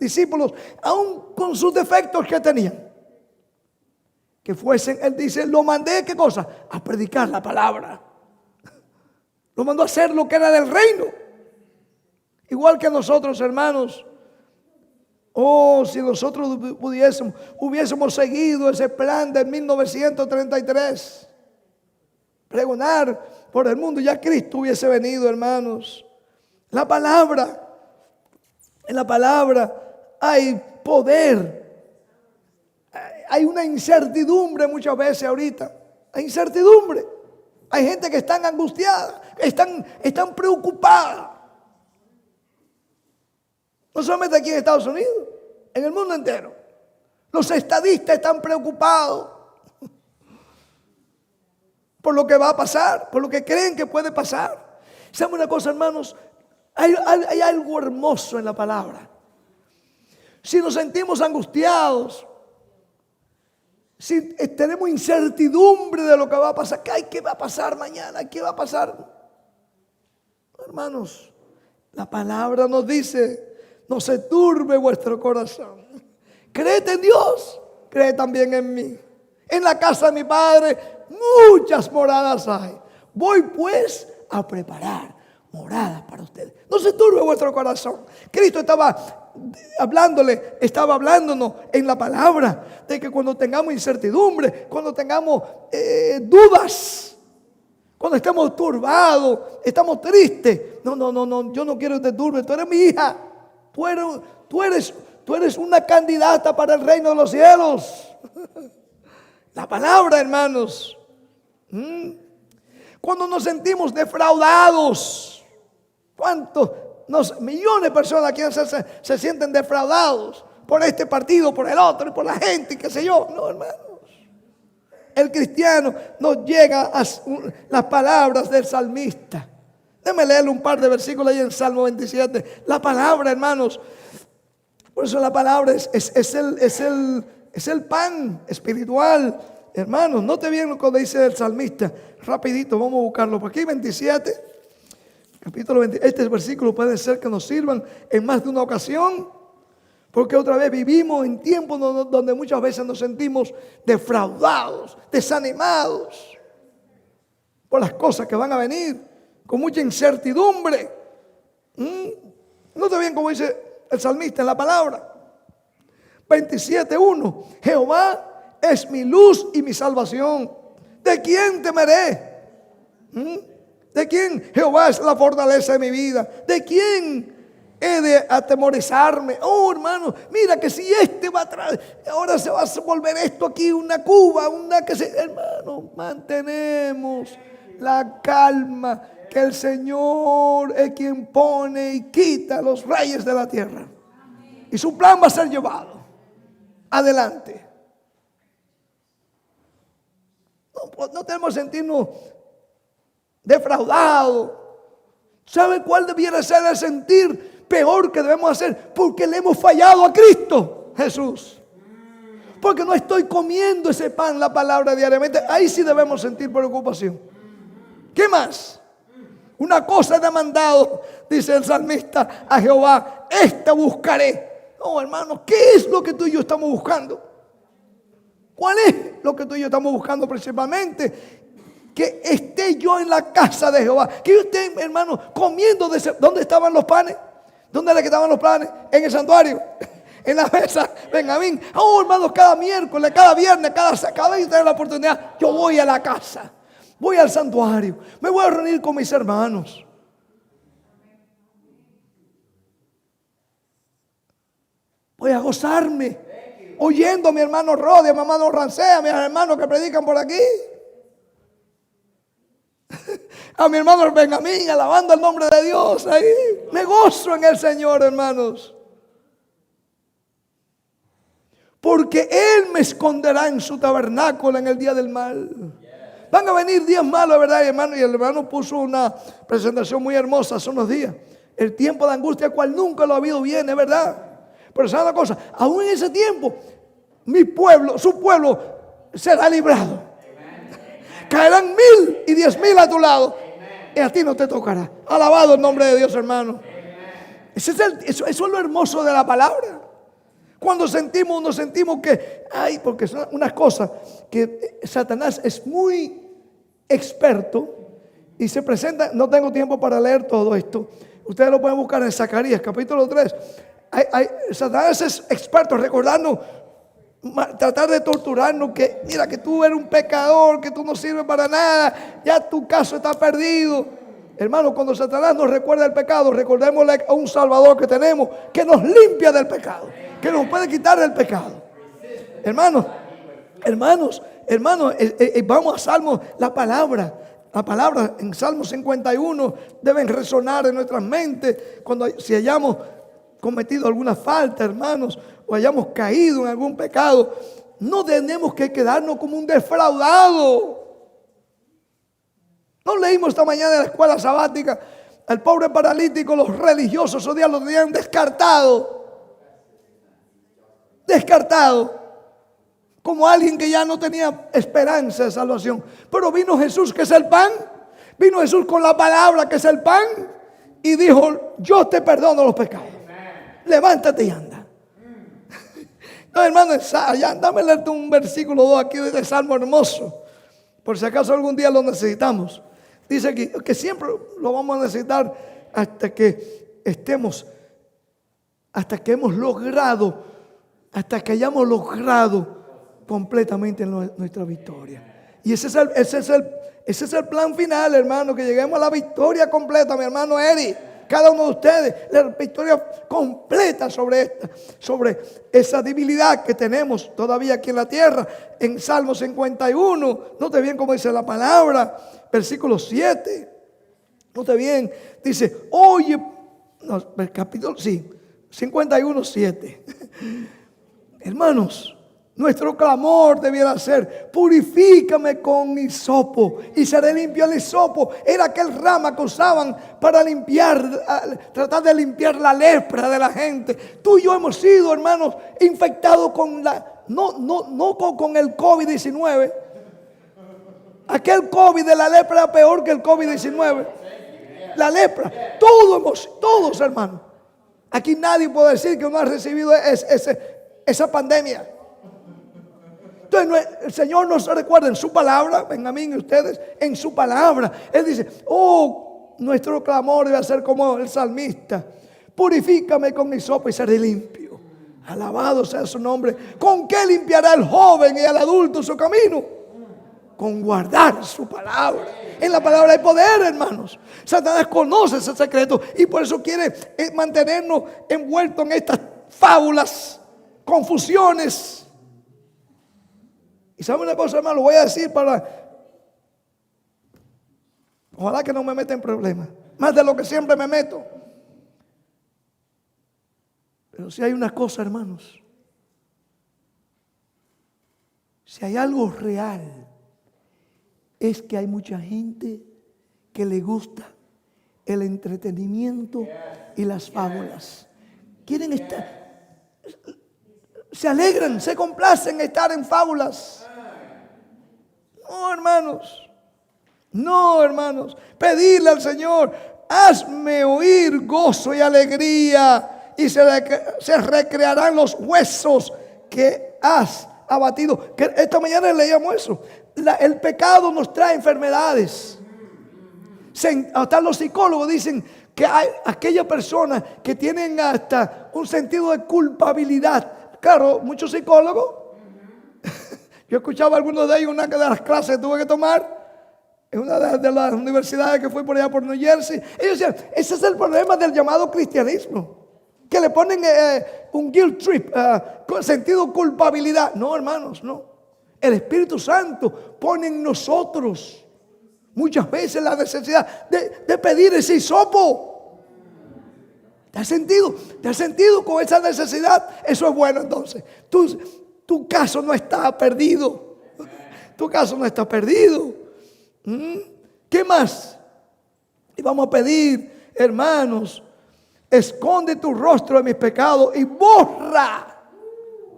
discípulos, aun con sus defectos que tenían, que fuesen, Él dice, lo mandé, ¿qué cosa? A predicar la palabra. Lo mandó a hacer lo que era del reino. Igual que nosotros, hermanos. Oh, si nosotros hubiésemos seguido ese plan de 1933. pregonar por el mundo, ya Cristo hubiese venido, hermanos. La palabra, en la palabra hay poder. Hay una incertidumbre muchas veces ahorita. Hay incertidumbre. Hay gente que están angustiada, están preocupada. No solamente aquí en Estados Unidos, en el mundo entero. Los estadistas están preocupados por lo que va a pasar, por lo que creen que puede pasar. ¿Saben una cosa, hermanos? Hay algo hermoso en la palabra. Si nos sentimos angustiados, si tenemos incertidumbre de lo que va a pasar, ¿qué va a pasar mañana? ¿Qué va a pasar? Hermanos, la palabra nos dice: no se turbe vuestro corazón. Créete en Dios, cree también en mí. En la casa de mi Padre muchas moradas hay. Voy pues a preparar moradas para ustedes. No se turbe vuestro corazón. Cristo estaba hablándonos en la palabra de que cuando tengamos incertidumbre, cuando tengamos dudas, cuando estemos turbados, estamos tristes. No, yo no quiero que te turbes. Tú eres mi hija. Tú eres una candidata para el reino de los cielos. La palabra, hermanos. Cuando nos sentimos defraudados, millones de personas aquí se sienten defraudados por este partido, por el otro, y por la gente, qué sé yo. No, hermanos. El cristiano nos llega a las palabras del salmista. Déjame leerle un par de versículos ahí en Salmo 27. La palabra, hermanos. Por eso la palabra es el pan espiritual. Hermanos, note bien lo que dice el salmista. Rapidito, vamos a buscarlo. Por aquí 27, capítulo 20. Este versículo puede ser que nos sirvan en más de una ocasión. Porque otra vez vivimos en tiempos donde muchas veces nos sentimos defraudados, desanimados por las cosas que van a venir, con mucha incertidumbre. Note bien cómo dice el salmista en la palabra. 27:1. Jehová es mi luz y mi salvación. ¿De quién temeré? ¿De quién? Jehová es la fortaleza de mi vida. ¿De quién he de atemorizarme? Oh, hermano, mira que si este va atrás, ahora se va a volver esto aquí una cuba, hermano, mantenemos la calma, que el Señor es quien pone y quita a los reyes de la tierra. Y su plan va a ser llevado adelante. No tenemos que sentirnos defraudados. ¿Sabe cuál debiera ser el sentir peor que debemos hacer? Porque le hemos fallado a Cristo Jesús. Porque no estoy comiendo ese pan, la palabra, diariamente. Ahí sí debemos sentir preocupación. ¿Qué más? Una cosa he demandado, dice el salmista, a Jehová, esta buscaré. No, hermanos, ¿qué es lo que tú y yo estamos buscando? ¿Cuál es lo que tú y yo estamos buscando principalmente? Que esté yo en la casa de Jehová. Que yo esté, hermano, comiendo de ese. ¿Dónde estaban los panes? ¿Dónde le quedaban los panes? En el santuario. En la mesa, Benjamín. Oh, hermanos, cada miércoles, cada viernes, cada vez que tengo la oportunidad, yo voy a la casa. Voy al santuario. Me voy a reunir con mis hermanos. Voy a gozarme oyendo a mi hermano Rodi, a mi hermano Rancea, a mis hermanos que predican por aquí. A mi hermano Benjamín, alabando el nombre de Dios. Ahí me gozo en el Señor, hermanos. Porque Él me esconderá en su tabernáculo en el día del mal. Van a venir días malos, ¿verdad, hermano? Y el hermano puso una presentación muy hermosa hace unos días. El tiempo de angustia, cual nunca lo ha habido, viene, ¿verdad? Pero ¿sabe una cosa? Aún en ese tiempo, su pueblo será librado. Caerán 1,000 y 10,000 a tu lado. Y a ti no te tocará. Alabado el nombre de Dios, hermano. Eso es lo hermoso de la palabra. Cuando nos sentimos que, porque son unas cosas que Satanás es muy experto y se presenta. No tengo tiempo para leer todo esto. Ustedes lo pueden buscar en Zacarías capítulo 3. Satanás es experto recordando tratar de torturarnos, que mira que tú eres un pecador, que tú no sirves para nada, ya tu caso está perdido. Hermano, cuando Satanás nos recuerda el pecado, recordémosle a un Salvador que tenemos, que nos limpia del pecado, que nos puede quitar del pecado. Hermanos, vamos a Salmos, la palabra en Salmo 51 deben resonar en nuestras mentes si hayamos cometido alguna falta, hermanos, o hayamos caído en algún pecado. No tenemos que quedarnos como un defraudado. No leímos esta mañana en la escuela sabática al pobre paralítico, los religiosos esos días lo tenían descartado, como alguien que ya no tenía esperanza de salvación. Pero vino Jesús, que es el pan, vino Jesús con la palabra, que es el pan, y dijo: yo te perdono los pecados, levántate y anda. No, hermano, dame leerte un versículo 2 aquí de Salmo hermoso, por si acaso algún día lo necesitamos. Dice que siempre lo vamos a necesitar hasta que hayamos logrado completamente nuestra victoria. Y ese es el plan final, hermano, que lleguemos a la victoria completa, mi hermano Eri. Cada uno de ustedes, la victoria completa sobre esa debilidad que tenemos todavía aquí en la tierra. En Salmo 51, note bien cómo dice la palabra, versículo 7. Note bien, dice: oye, el capítulo, 51, 7. Hermanos, nuestro clamor debiera ser: purifícame con hisopo y seré limpio. El hisopo era aquel rama que usaban para tratar de limpiar la lepra de la gente. Tú y yo hemos sido, hermanos, infectados con no con el COVID-19. Aquel COVID de la lepra era peor que el COVID-19. La lepra, todos, hermanos. Aquí nadie puede decir que no ha recibido esa pandemia. Entonces el Señor nos recuerda en su palabra, Benjamín y ustedes, en su palabra. Él dice: nuestro clamor debe ser como el salmista: purifícame con hisopo y seré limpio. Alabado sea su nombre. ¿Con qué limpiará el joven y el adulto su camino? Con guardar su palabra. En la palabra hay poder, hermanos. Satanás conoce ese secreto y por eso quiere mantenernos envueltos en estas fábulas, confusiones. Y sabe una cosa, hermano, lo voy a decir ojalá que no me meta en problemas, más de lo que siempre me meto. Pero si hay una cosa, hermanos, si hay algo real, es que hay mucha gente que le gusta el entretenimiento y las fábulas. Quieren estar, se alegran, se complacen estar en fábulas. No, hermanos, pedirle al Señor: hazme oír gozo y alegría, y se recrearán los huesos que has abatido. Que esta mañana leíamos eso. El pecado nos trae enfermedades. Hasta los psicólogos dicen que hay aquellas personas que tienen hasta un sentido de culpabilidad. Claro, muchos psicólogos. Yo escuchaba a algunos de ellos en una de las clases que tuve que tomar en una de las universidades que fui por allá por New Jersey. Ellos decían: ese es el problema del llamado cristianismo, que le ponen un guilt trip, sentido de culpabilidad. No, hermanos, no. El Espíritu Santo pone en nosotros muchas veces la necesidad de pedir ese hisopo. ¿Te has sentido con esa necesidad? Eso es bueno. Entonces tu caso no está perdido. Tu caso no está perdido. ¿Qué más? Y vamos a pedir, hermanos: esconde tu rostro de mis pecados y borra.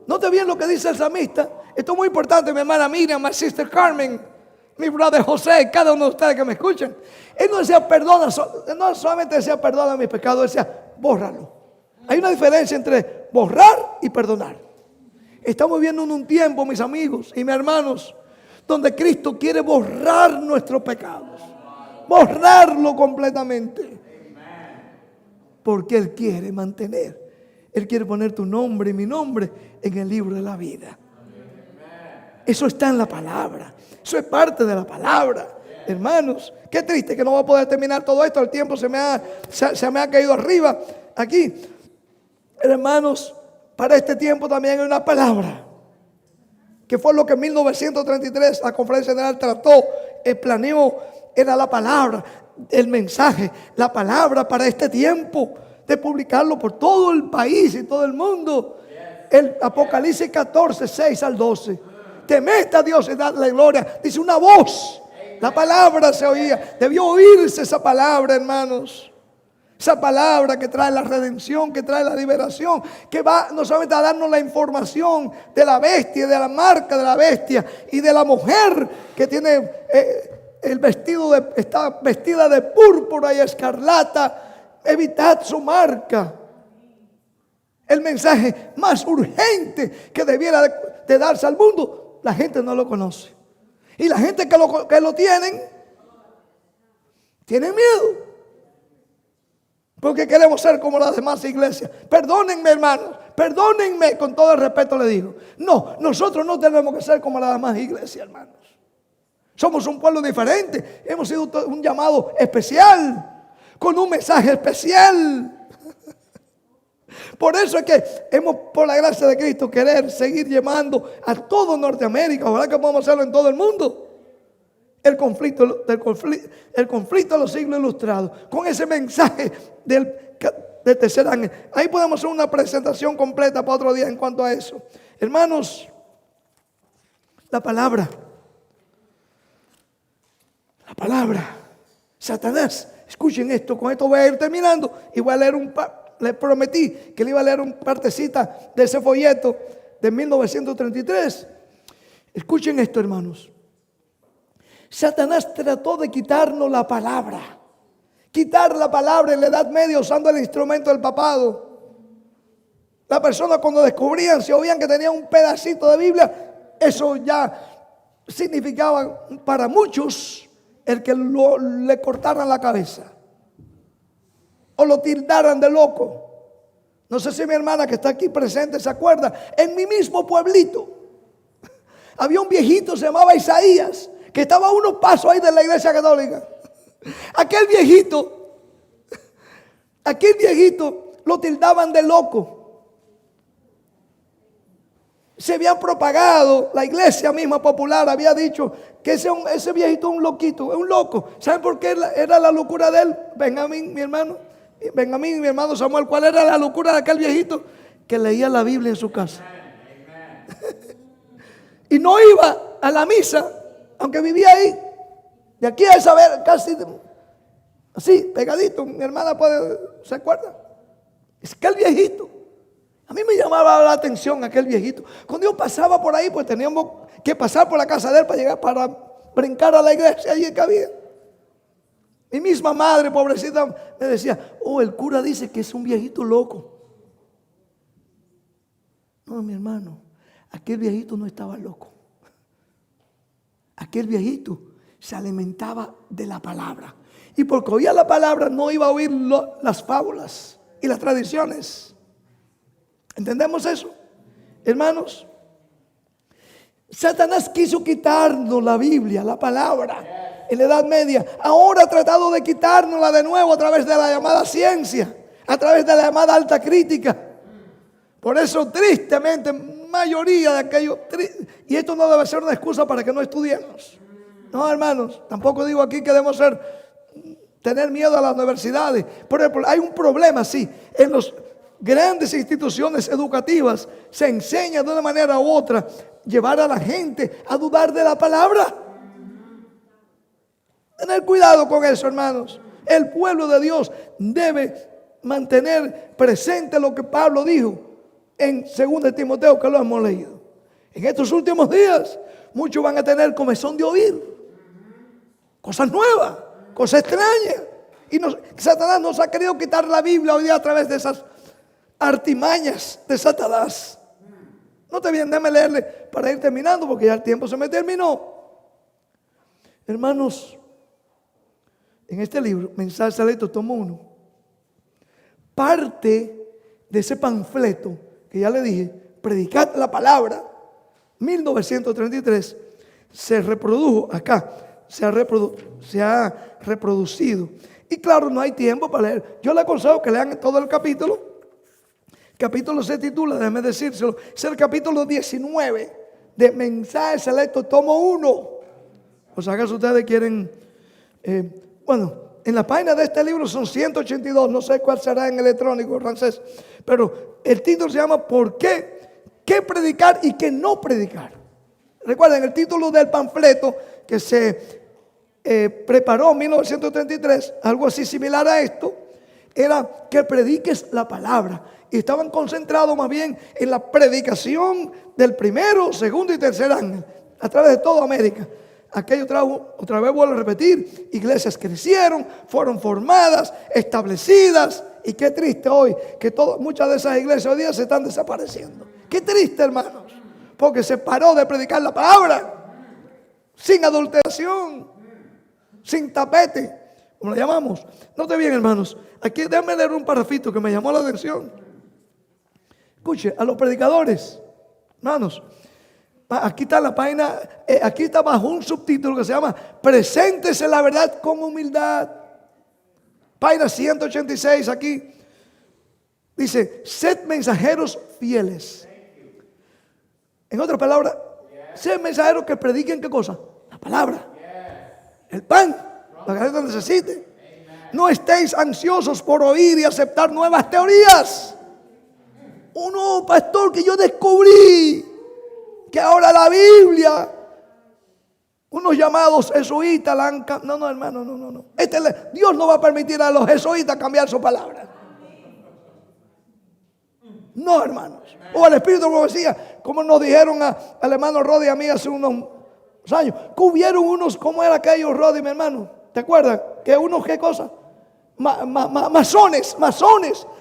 Note bien lo que dice el salmista. Esto es muy importante, mi hermana Miriam, mi sister Carmen, mi brother José, cada uno de ustedes que me escuchan. Él no decía perdona, no solamente decía perdona mis pecados, decía bórralo. Hay una diferencia entre borrar y perdonar. Estamos viviendo en un tiempo, mis amigos y mis hermanos, donde Cristo quiere borrar nuestros pecados, borrarlo completamente, porque Él quiere mantener, Él quiere poner tu nombre y mi nombre en el libro de la vida. Eso está en la palabra. Eso es parte de la palabra. Hermanos, qué triste que no voy a poder terminar todo esto. El tiempo se me ha caído arriba aquí. Hermanos, para este tiempo también hay una palabra, que fue lo que en 1933 la Conferencia General trató, planeó, era la palabra, el mensaje, la palabra para este tiempo, de publicarlo por todo el país y todo el mundo. El Apocalipsis 14, 6 al 12. Temed a Dios y dadle gloria. Dice una voz, la palabra se oía, debió oírse esa palabra, hermanos. Esa palabra que trae la redención, que trae la liberación, que va no solamente a darnos la información de la bestia, de la marca de la bestia y de la mujer que tiene el vestido está vestida de púrpura y escarlata. Evitad su marca. El mensaje más urgente que debiera de darse al mundo, la gente no lo conoce. Y la gente que lo tienen miedo. Porque queremos ser como las demás iglesias. Perdónenme, hermanos. Perdónenme, con todo el respeto le digo. No, nosotros no tenemos que ser como las demás iglesias, hermanos. Somos un pueblo diferente. Hemos sido un llamado especial, con un mensaje especial. Por eso es que hemos, por la gracia de Cristo, querer seguir llevando a todo Norteamérica. Ojalá que podamos hacerlo en todo el mundo. El conflicto de los siglos ilustrados, con ese mensaje del tercer ángel. Ahí podemos hacer una presentación completa para otro día en cuanto a eso. Hermanos, la palabra, Satanás, escuchen esto, con esto voy a ir terminando y voy a leer les prometí que le iba a leer un partecita de ese folleto de 1933. Escuchen esto, hermanos. Satanás trató de quitarnos la palabra. Quitar la palabra en la Edad Media usando el instrumento del papado. La persona cuando descubrían, si oían que tenía un pedacito de Biblia, eso ya significaba para muchos el que le cortaran la cabeza o lo tildaran de loco. No sé si mi hermana que está aquí presente se acuerda. En mi mismo pueblito había un viejito, se llamaba Isaías, que estaba a unos pasos ahí de la iglesia católica. Aquel viejito lo tildaban de loco. Se había propagado, la iglesia misma popular había dicho que ese viejito es un loquito, es un loco. ¿Saben por qué era la locura de él? Benjamín, mi hermano Samuel, ¿cuál era la locura de aquel viejito? Que leía la Biblia en su casa. Y no iba a la misa, aunque vivía ahí. De aquí a saber, casi así, pegadito. Mi hermana ¿se acuerda? Es aquel viejito. A mí me llamaba la atención aquel viejito. Cuando yo pasaba por ahí, pues teníamos que pasar por la casa de él para brincar a la iglesia allí que había. Mi misma madre, pobrecita, me decía, el cura dice que es un viejito loco. No, mi hermano, aquel viejito no estaba loco. Aquel viejito se alimentaba de la palabra. Y porque oía la palabra no iba a oír las fábulas y las tradiciones. ¿Entendemos eso? Hermanos, Satanás quiso quitarnos la Biblia, la palabra, en la Edad Media. Ahora ha tratado de quitárnosla de nuevo a través de la llamada ciencia, a través de la llamada alta crítica. Por eso, tristemente, mayoría de aquellos, y esto no debe ser una excusa para que no estudiemos. No, hermanos, tampoco digo aquí que debemos tener miedo a las universidades. Por ejemplo, hay un problema, sí, en las grandes instituciones educativas se enseña de una manera u otra llevar a la gente a dudar de la palabra. Tener cuidado con eso, hermanos. El pueblo de Dios debe mantener presente lo que Pablo dijo en 2 Timoteo, que lo hemos leído. En estos últimos días, muchos van a tener comezón de oír cosas nuevas, cosas extrañas. Y Satanás nos ha querido quitar la Biblia hoy día a través de esas artimañas de Satanás. No te bien, déjame leerle para ir terminando porque ya el tiempo se me terminó. Hermanos, en este libro, Mensaje Selecto, tomo 1, parte de ese panfleto que ya le dije, predicar la palabra, 1933 se reprodujo acá, se ha reproducido. Y claro, no hay tiempo para leer. Yo le aconsejo que lean todo el capítulo. El capítulo se titula, déjeme decírselo, es el capítulo 19 de Mensajes Selectos, tomo 1. O sea, acaso ustedes quieren, en la página de este libro son 182, no sé cuál será en electrónico, francés, pero el título se llama ¿Por qué? ¿Qué predicar y qué no predicar? Recuerden, el título del panfleto que se preparó en 1933, algo así similar a esto, era que prediques la palabra. Y estaban concentrados más bien en la predicación del primero, segundo y tercer ángel, a través de toda América. Aquello otra vez vuelvo a repetir, iglesias crecieron, fueron formadas, establecidas. Y qué triste hoy que muchas de esas iglesias hoy día se están desapareciendo. Qué triste, hermanos, porque se paró de predicar la palabra, sin adulteración, sin tapete, como le llamamos. Note bien, hermanos, aquí déjenme leer un parrafito que me llamó la atención. Escuche, a los predicadores, hermanos, aquí está la página, aquí está bajo un subtítulo que se llama Preséntese la verdad con humildad. Página 186 aquí. Dice, sed mensajeros fieles. En otras palabras, sed mensajeros que prediquen ¿qué cosa? La palabra. El pan, la que la gente necesite. No estéis ansiosos por oír y aceptar nuevas teorías. No, pastor, que yo descubrí que ahora la Biblia, unos llamados jesuitas la han cambiado. No, hermano, no. Dios no va a permitir a los jesuitas cambiar su palabra. No, hermanos. O el Espíritu de Profecía, como nos dijeron al hermano Rodi y a mí hace unos años, que hubieron unos, ¿cómo era aquellos, Rodi, mi hermano? ¿Te acuerdas? Que unos, ¿qué cosa? Masones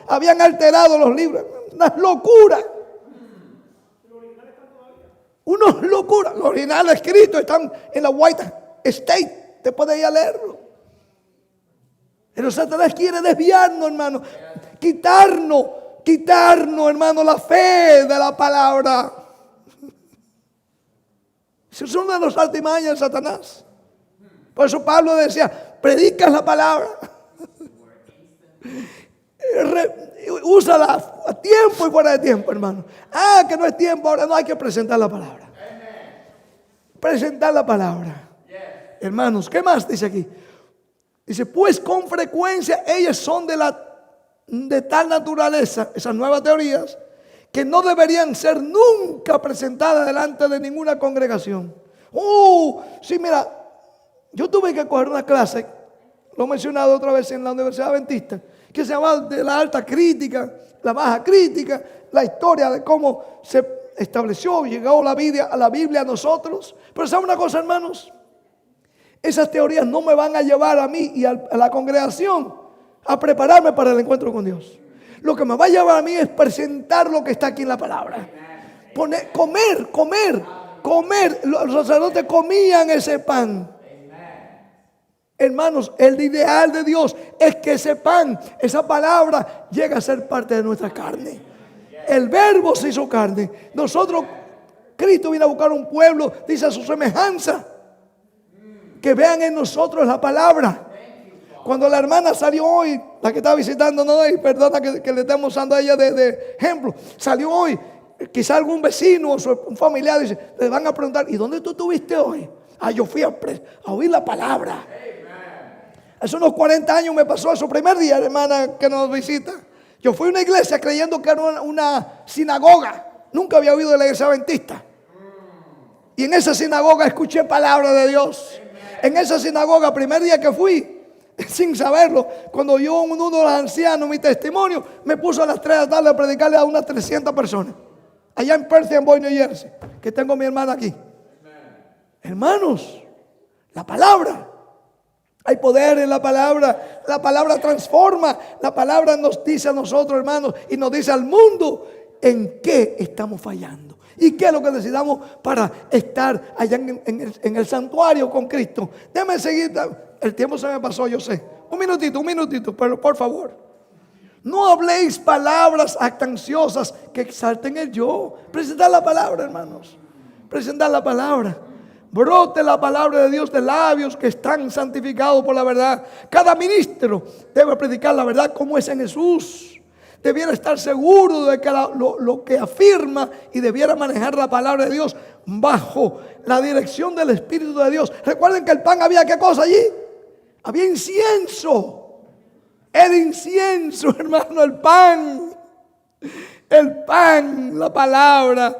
habían alterado los libros. Unas locuras. Unos locuras. Los originales escritos están en la White State. Te puedes ir a leerlo. Pero Satanás quiere desviarnos, hermano. Quitarnos, hermano, la fe de la palabra. Eso es una de las artimañas de Satanás. Por eso Pablo decía, predicas la palabra. Úsala a tiempo y fuera de tiempo, hermano. Que no es tiempo, ahora no hay que presentar la palabra. Presentar la palabra. Hermanos, ¿qué más dice aquí? Dice, pues con frecuencia ellas son de tal naturaleza, esas nuevas teorías, que no deberían ser nunca presentadas delante de ninguna congregación. Sí, mira, yo tuve que coger una clase, lo he mencionado otra vez en la Universidad Adventista, que se llama de la alta crítica, la baja crítica, la historia de cómo se estableció, llegó la Biblia a nosotros. Pero ¿saben una cosa, hermanos? Esas teorías no me van a llevar a mí y a la congregación a prepararme para el encuentro con Dios. Lo que me va a llevar a mí es presentar lo que está aquí en la palabra. Comer. Los sacerdotes comían ese pan. Hermanos, el ideal de Dios es que ese pan, esa palabra, llegue a ser parte de nuestra carne. El verbo se hizo carne. Cristo vino a buscar un pueblo, dice a su semejanza, que vean en nosotros la palabra. Cuando la hermana salió hoy, la que está visitando, y perdona que le estemos usando a ella de ejemplo, salió hoy, quizá algún vecino o un familiar dice, le van a preguntar, ¿y dónde tú estuviste hoy? Yo fui a oír la palabra. Hace unos 40 años me pasó eso, primer día, hermana que nos visita. Yo fui a una iglesia creyendo que era una sinagoga. Nunca había oído de la iglesia adventista. Y en esa sinagoga escuché palabra de Dios. En esa sinagoga, primer día que fui, sin saberlo, cuando uno de los ancianos, mi testimonio, me puso a las 3 de la tarde a predicarle a unas 300 personas. Allá en Perth Boy, New Jersey, que tengo a mi hermana aquí. Hermanos, la palabra. Hay poder en la palabra. La palabra transforma. La palabra nos dice a nosotros, hermanos, y nos dice al mundo en qué estamos fallando. Y qué es lo que necesitamos para estar allá en el santuario con Cristo. Déjame seguir. El tiempo se me pasó, yo sé. Un minutito, pero por favor. No habléis palabras actanciosas que exalten el yo. Presentar la palabra, hermanos. Presentar la palabra. Brote la palabra de Dios de labios que están santificados por la verdad. Cada ministro debe predicar la verdad como es en Jesús. Debiera estar seguro de que lo que afirma y debiera manejar la palabra de Dios bajo la dirección del Espíritu de Dios. Recuerden que el pan había, ¿qué cosa allí? Había incienso. El incienso, hermano, el pan. El pan, la palabra.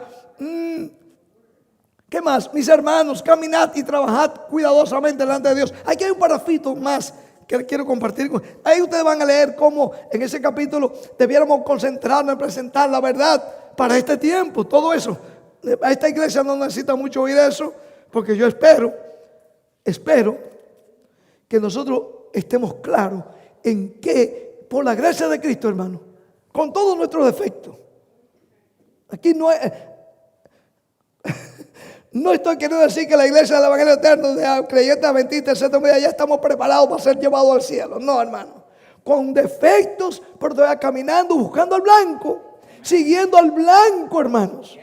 ¿Qué más? Mis hermanos, caminad y trabajad cuidadosamente delante de Dios. Aquí hay un parrafito más que quiero compartir. Ahí ustedes van a leer cómo en ese capítulo debiéramos concentrarnos en presentar la verdad para este tiempo. Todo eso. A esta iglesia no necesita mucho oír eso, porque yo espero que nosotros estemos claros en que por la gracia de Cristo, hermano, con todos nuestros defectos, aquí no es... No estoy queriendo decir que la iglesia del Evangelio Eterno de creyentes adventistas, etcétera, ya estamos preparados para ser llevados al cielo. No, hermano. Con defectos, pero todavía caminando, buscando al blanco, siguiendo al blanco, hermanos.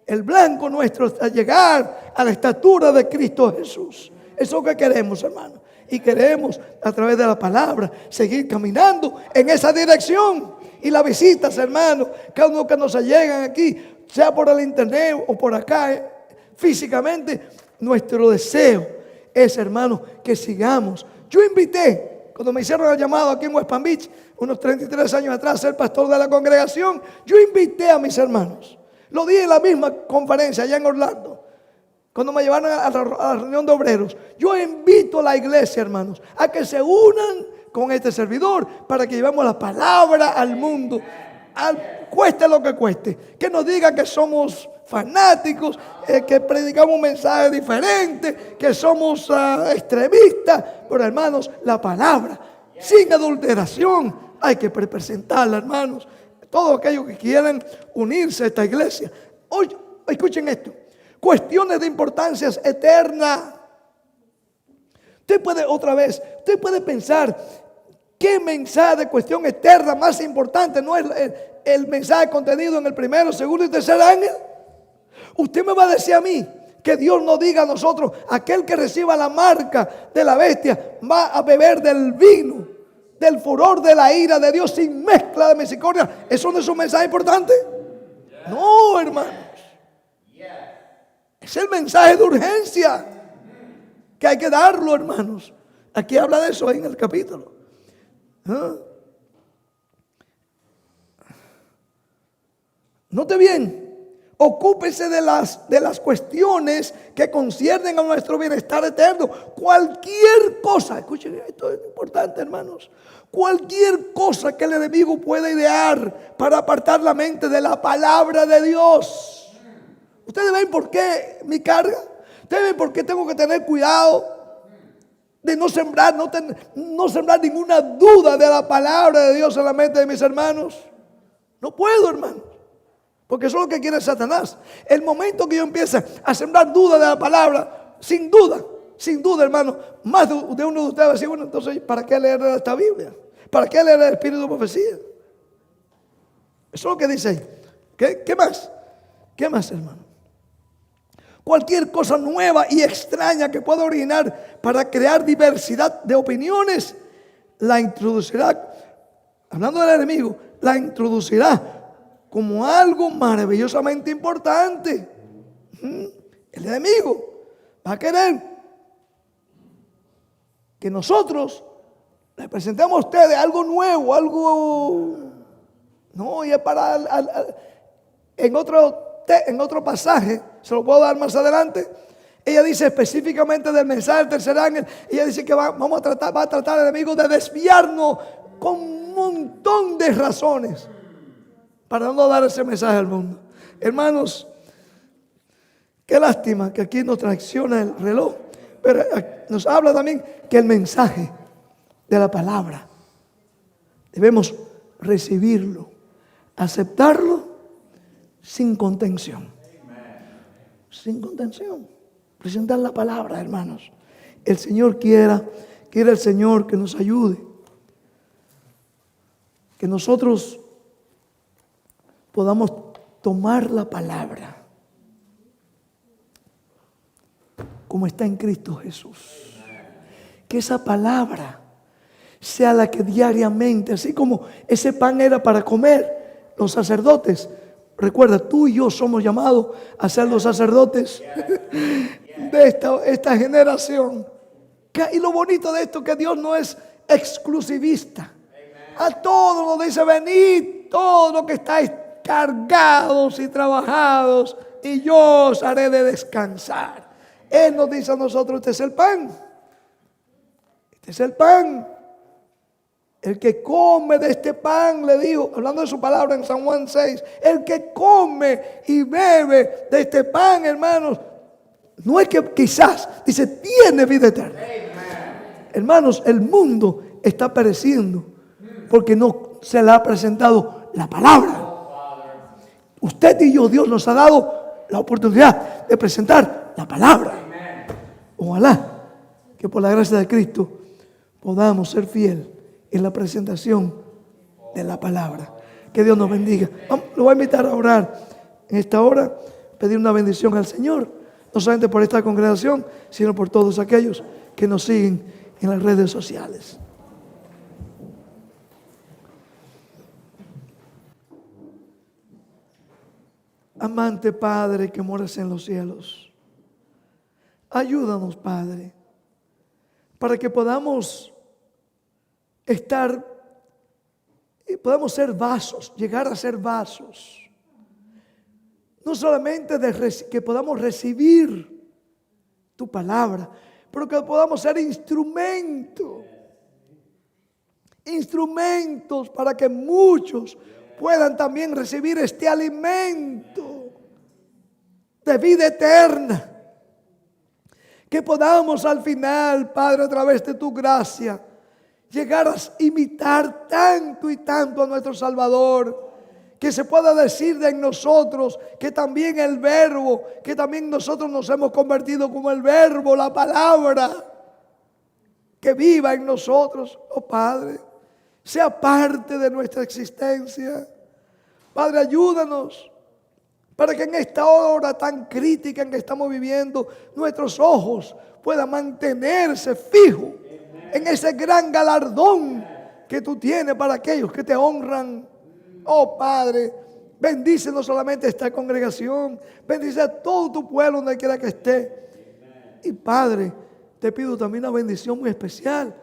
El blanco nuestro hasta llegar a la estatura de Cristo Jesús. Eso es lo que queremos, hermano. Y queremos, a través de la palabra, seguir caminando en esa dirección. Y las visitas, hermano, cada uno que nos llegan aquí, sea por el internet o por acá, físicamente, nuestro deseo es, hermano, que sigamos. Yo invité, cuando me hicieron el llamado aquí en West Palm Beach, unos 33 años atrás, a ser pastor de la congregación, yo invité a mis hermanos. Lo dije en la misma conferencia allá en Orlando, cuando me llevaron a la reunión de obreros. Yo invito a la iglesia, hermanos, a que se unan con este servidor para que llevemos la palabra al mundo. Cueste lo que cueste, que nos digan que somos fanáticos, que predicamos un mensaje diferente, que somos extremistas, pero hermanos, la palabra sin adulteración hay que presentarla, hermanos. Todos aquellos que quieran unirse a esta iglesia, hoy escuchen esto: cuestiones de importancia eterna. Usted puede pensar, ¿qué mensaje de cuestión eterna más importante? ¿No es el mensaje contenido en el primero, segundo y tercer ángel? Usted me va a decir a mí que Dios no diga a nosotros: aquel que reciba la marca de la bestia va a beber del vino, del furor de la ira de Dios sin mezcla de misericordia. ¿Eso no es un mensaje importante? No, hermanos. Es el mensaje de urgencia que hay que darlo, hermanos. Aquí habla de eso en el capítulo. Note bien, ocúpese de las cuestiones que conciernen a nuestro bienestar eterno. Cualquier cosa, escuchen, esto es importante, hermanos. Cualquier cosa que el enemigo pueda idear para apartar la mente de la palabra de Dios. ¿Ustedes ven por qué mi carga? ¿Ustedes ven por qué tengo que tener cuidado de no sembrar ninguna duda de la palabra de Dios en la mente de mis hermanos? No puedo, hermano, porque eso es lo que quiere Satanás. El momento que yo empiece a sembrar duda de la palabra, sin duda, hermano, más de uno de ustedes va a decir: bueno, entonces, ¿para qué leer esta Biblia? ¿Para qué leer el Espíritu de Profecía? Eso es lo que dice ahí. ¿Qué más? ¿Qué más, hermano? Cualquier cosa nueva y extraña que pueda originar para crear diversidad de opiniones, la introducirá, hablando del enemigo, la introducirá como algo maravillosamente importante. El enemigo va a querer que nosotros le presentemos a ustedes algo nuevo, algo... No, y es para... En otro pasaje, se lo puedo dar más adelante, ella dice específicamente del mensaje del tercer ángel. Ella dice que va a tratar el enemigo de desviarnos con un montón de razones para no dar ese mensaje al mundo. Hermanos, qué lástima que aquí nos traiciona el reloj, pero nos habla también que el mensaje de la palabra debemos recibirlo, aceptarlo sin contención. Sin contención. Presentar la palabra, hermanos. El Señor quiera el Señor que nos ayude. Que nosotros podamos tomar la palabra como está en Cristo Jesús. Que esa palabra sea la que diariamente, así como ese pan era para comer los sacerdotes. Recuerda, tú y yo somos llamados a ser los sacerdotes de esta generación. Y lo bonito de esto es que Dios no es exclusivista. A todos nos dice: venid, todos los que estáis cargados y trabajados, y yo os haré de descansar. Él nos dice a nosotros: este es el pan. Este es el pan. El que come de este pan, le dijo, hablando de su palabra en San Juan 6, el que come y bebe de este pan, hermanos, no es que quizás, dice, tiene vida eterna. Hermanos, el mundo está pereciendo porque no se le ha presentado la palabra. Usted y yo, Dios nos ha dado la oportunidad de presentar la palabra. Ojalá que por la gracia de Cristo podamos ser fieles en la presentación de la palabra. Que Dios nos bendiga. Lo voy a invitar a orar en esta hora, pedir una bendición al Señor, no solamente por esta congregación, sino por todos aquellos que nos siguen en las redes sociales. Amante Padre que moras en los cielos, ayúdanos, Padre, para que podamos podamos ser vasos, llegar a ser vasos. No solamente que podamos recibir tu palabra, pero que podamos ser instrumentos para que muchos puedan también recibir este alimento de vida eterna. Que podamos al final, Padre, a través de tu gracia, llegar a imitar tanto y tanto a nuestro Salvador, que se pueda decir de nosotros que también el verbo, que también nosotros nos hemos convertido como el verbo, la palabra, que viva en nosotros, oh Padre, sea parte de nuestra existencia. Padre, ayúdanos para que en esta hora tan crítica en que estamos viviendo, nuestros ojos puedan mantenerse fijos en ese gran galardón que tú tienes para aquellos que te honran. Oh Padre, bendice no solamente esta congregación, bendice a todo tu pueblo donde quiera que esté. Y Padre, te pido también una bendición muy especial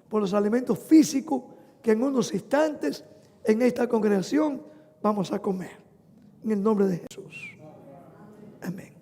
por los alimentos físicos que en unos instantes en esta congregación vamos a comer. En el nombre de Jesús. Amén.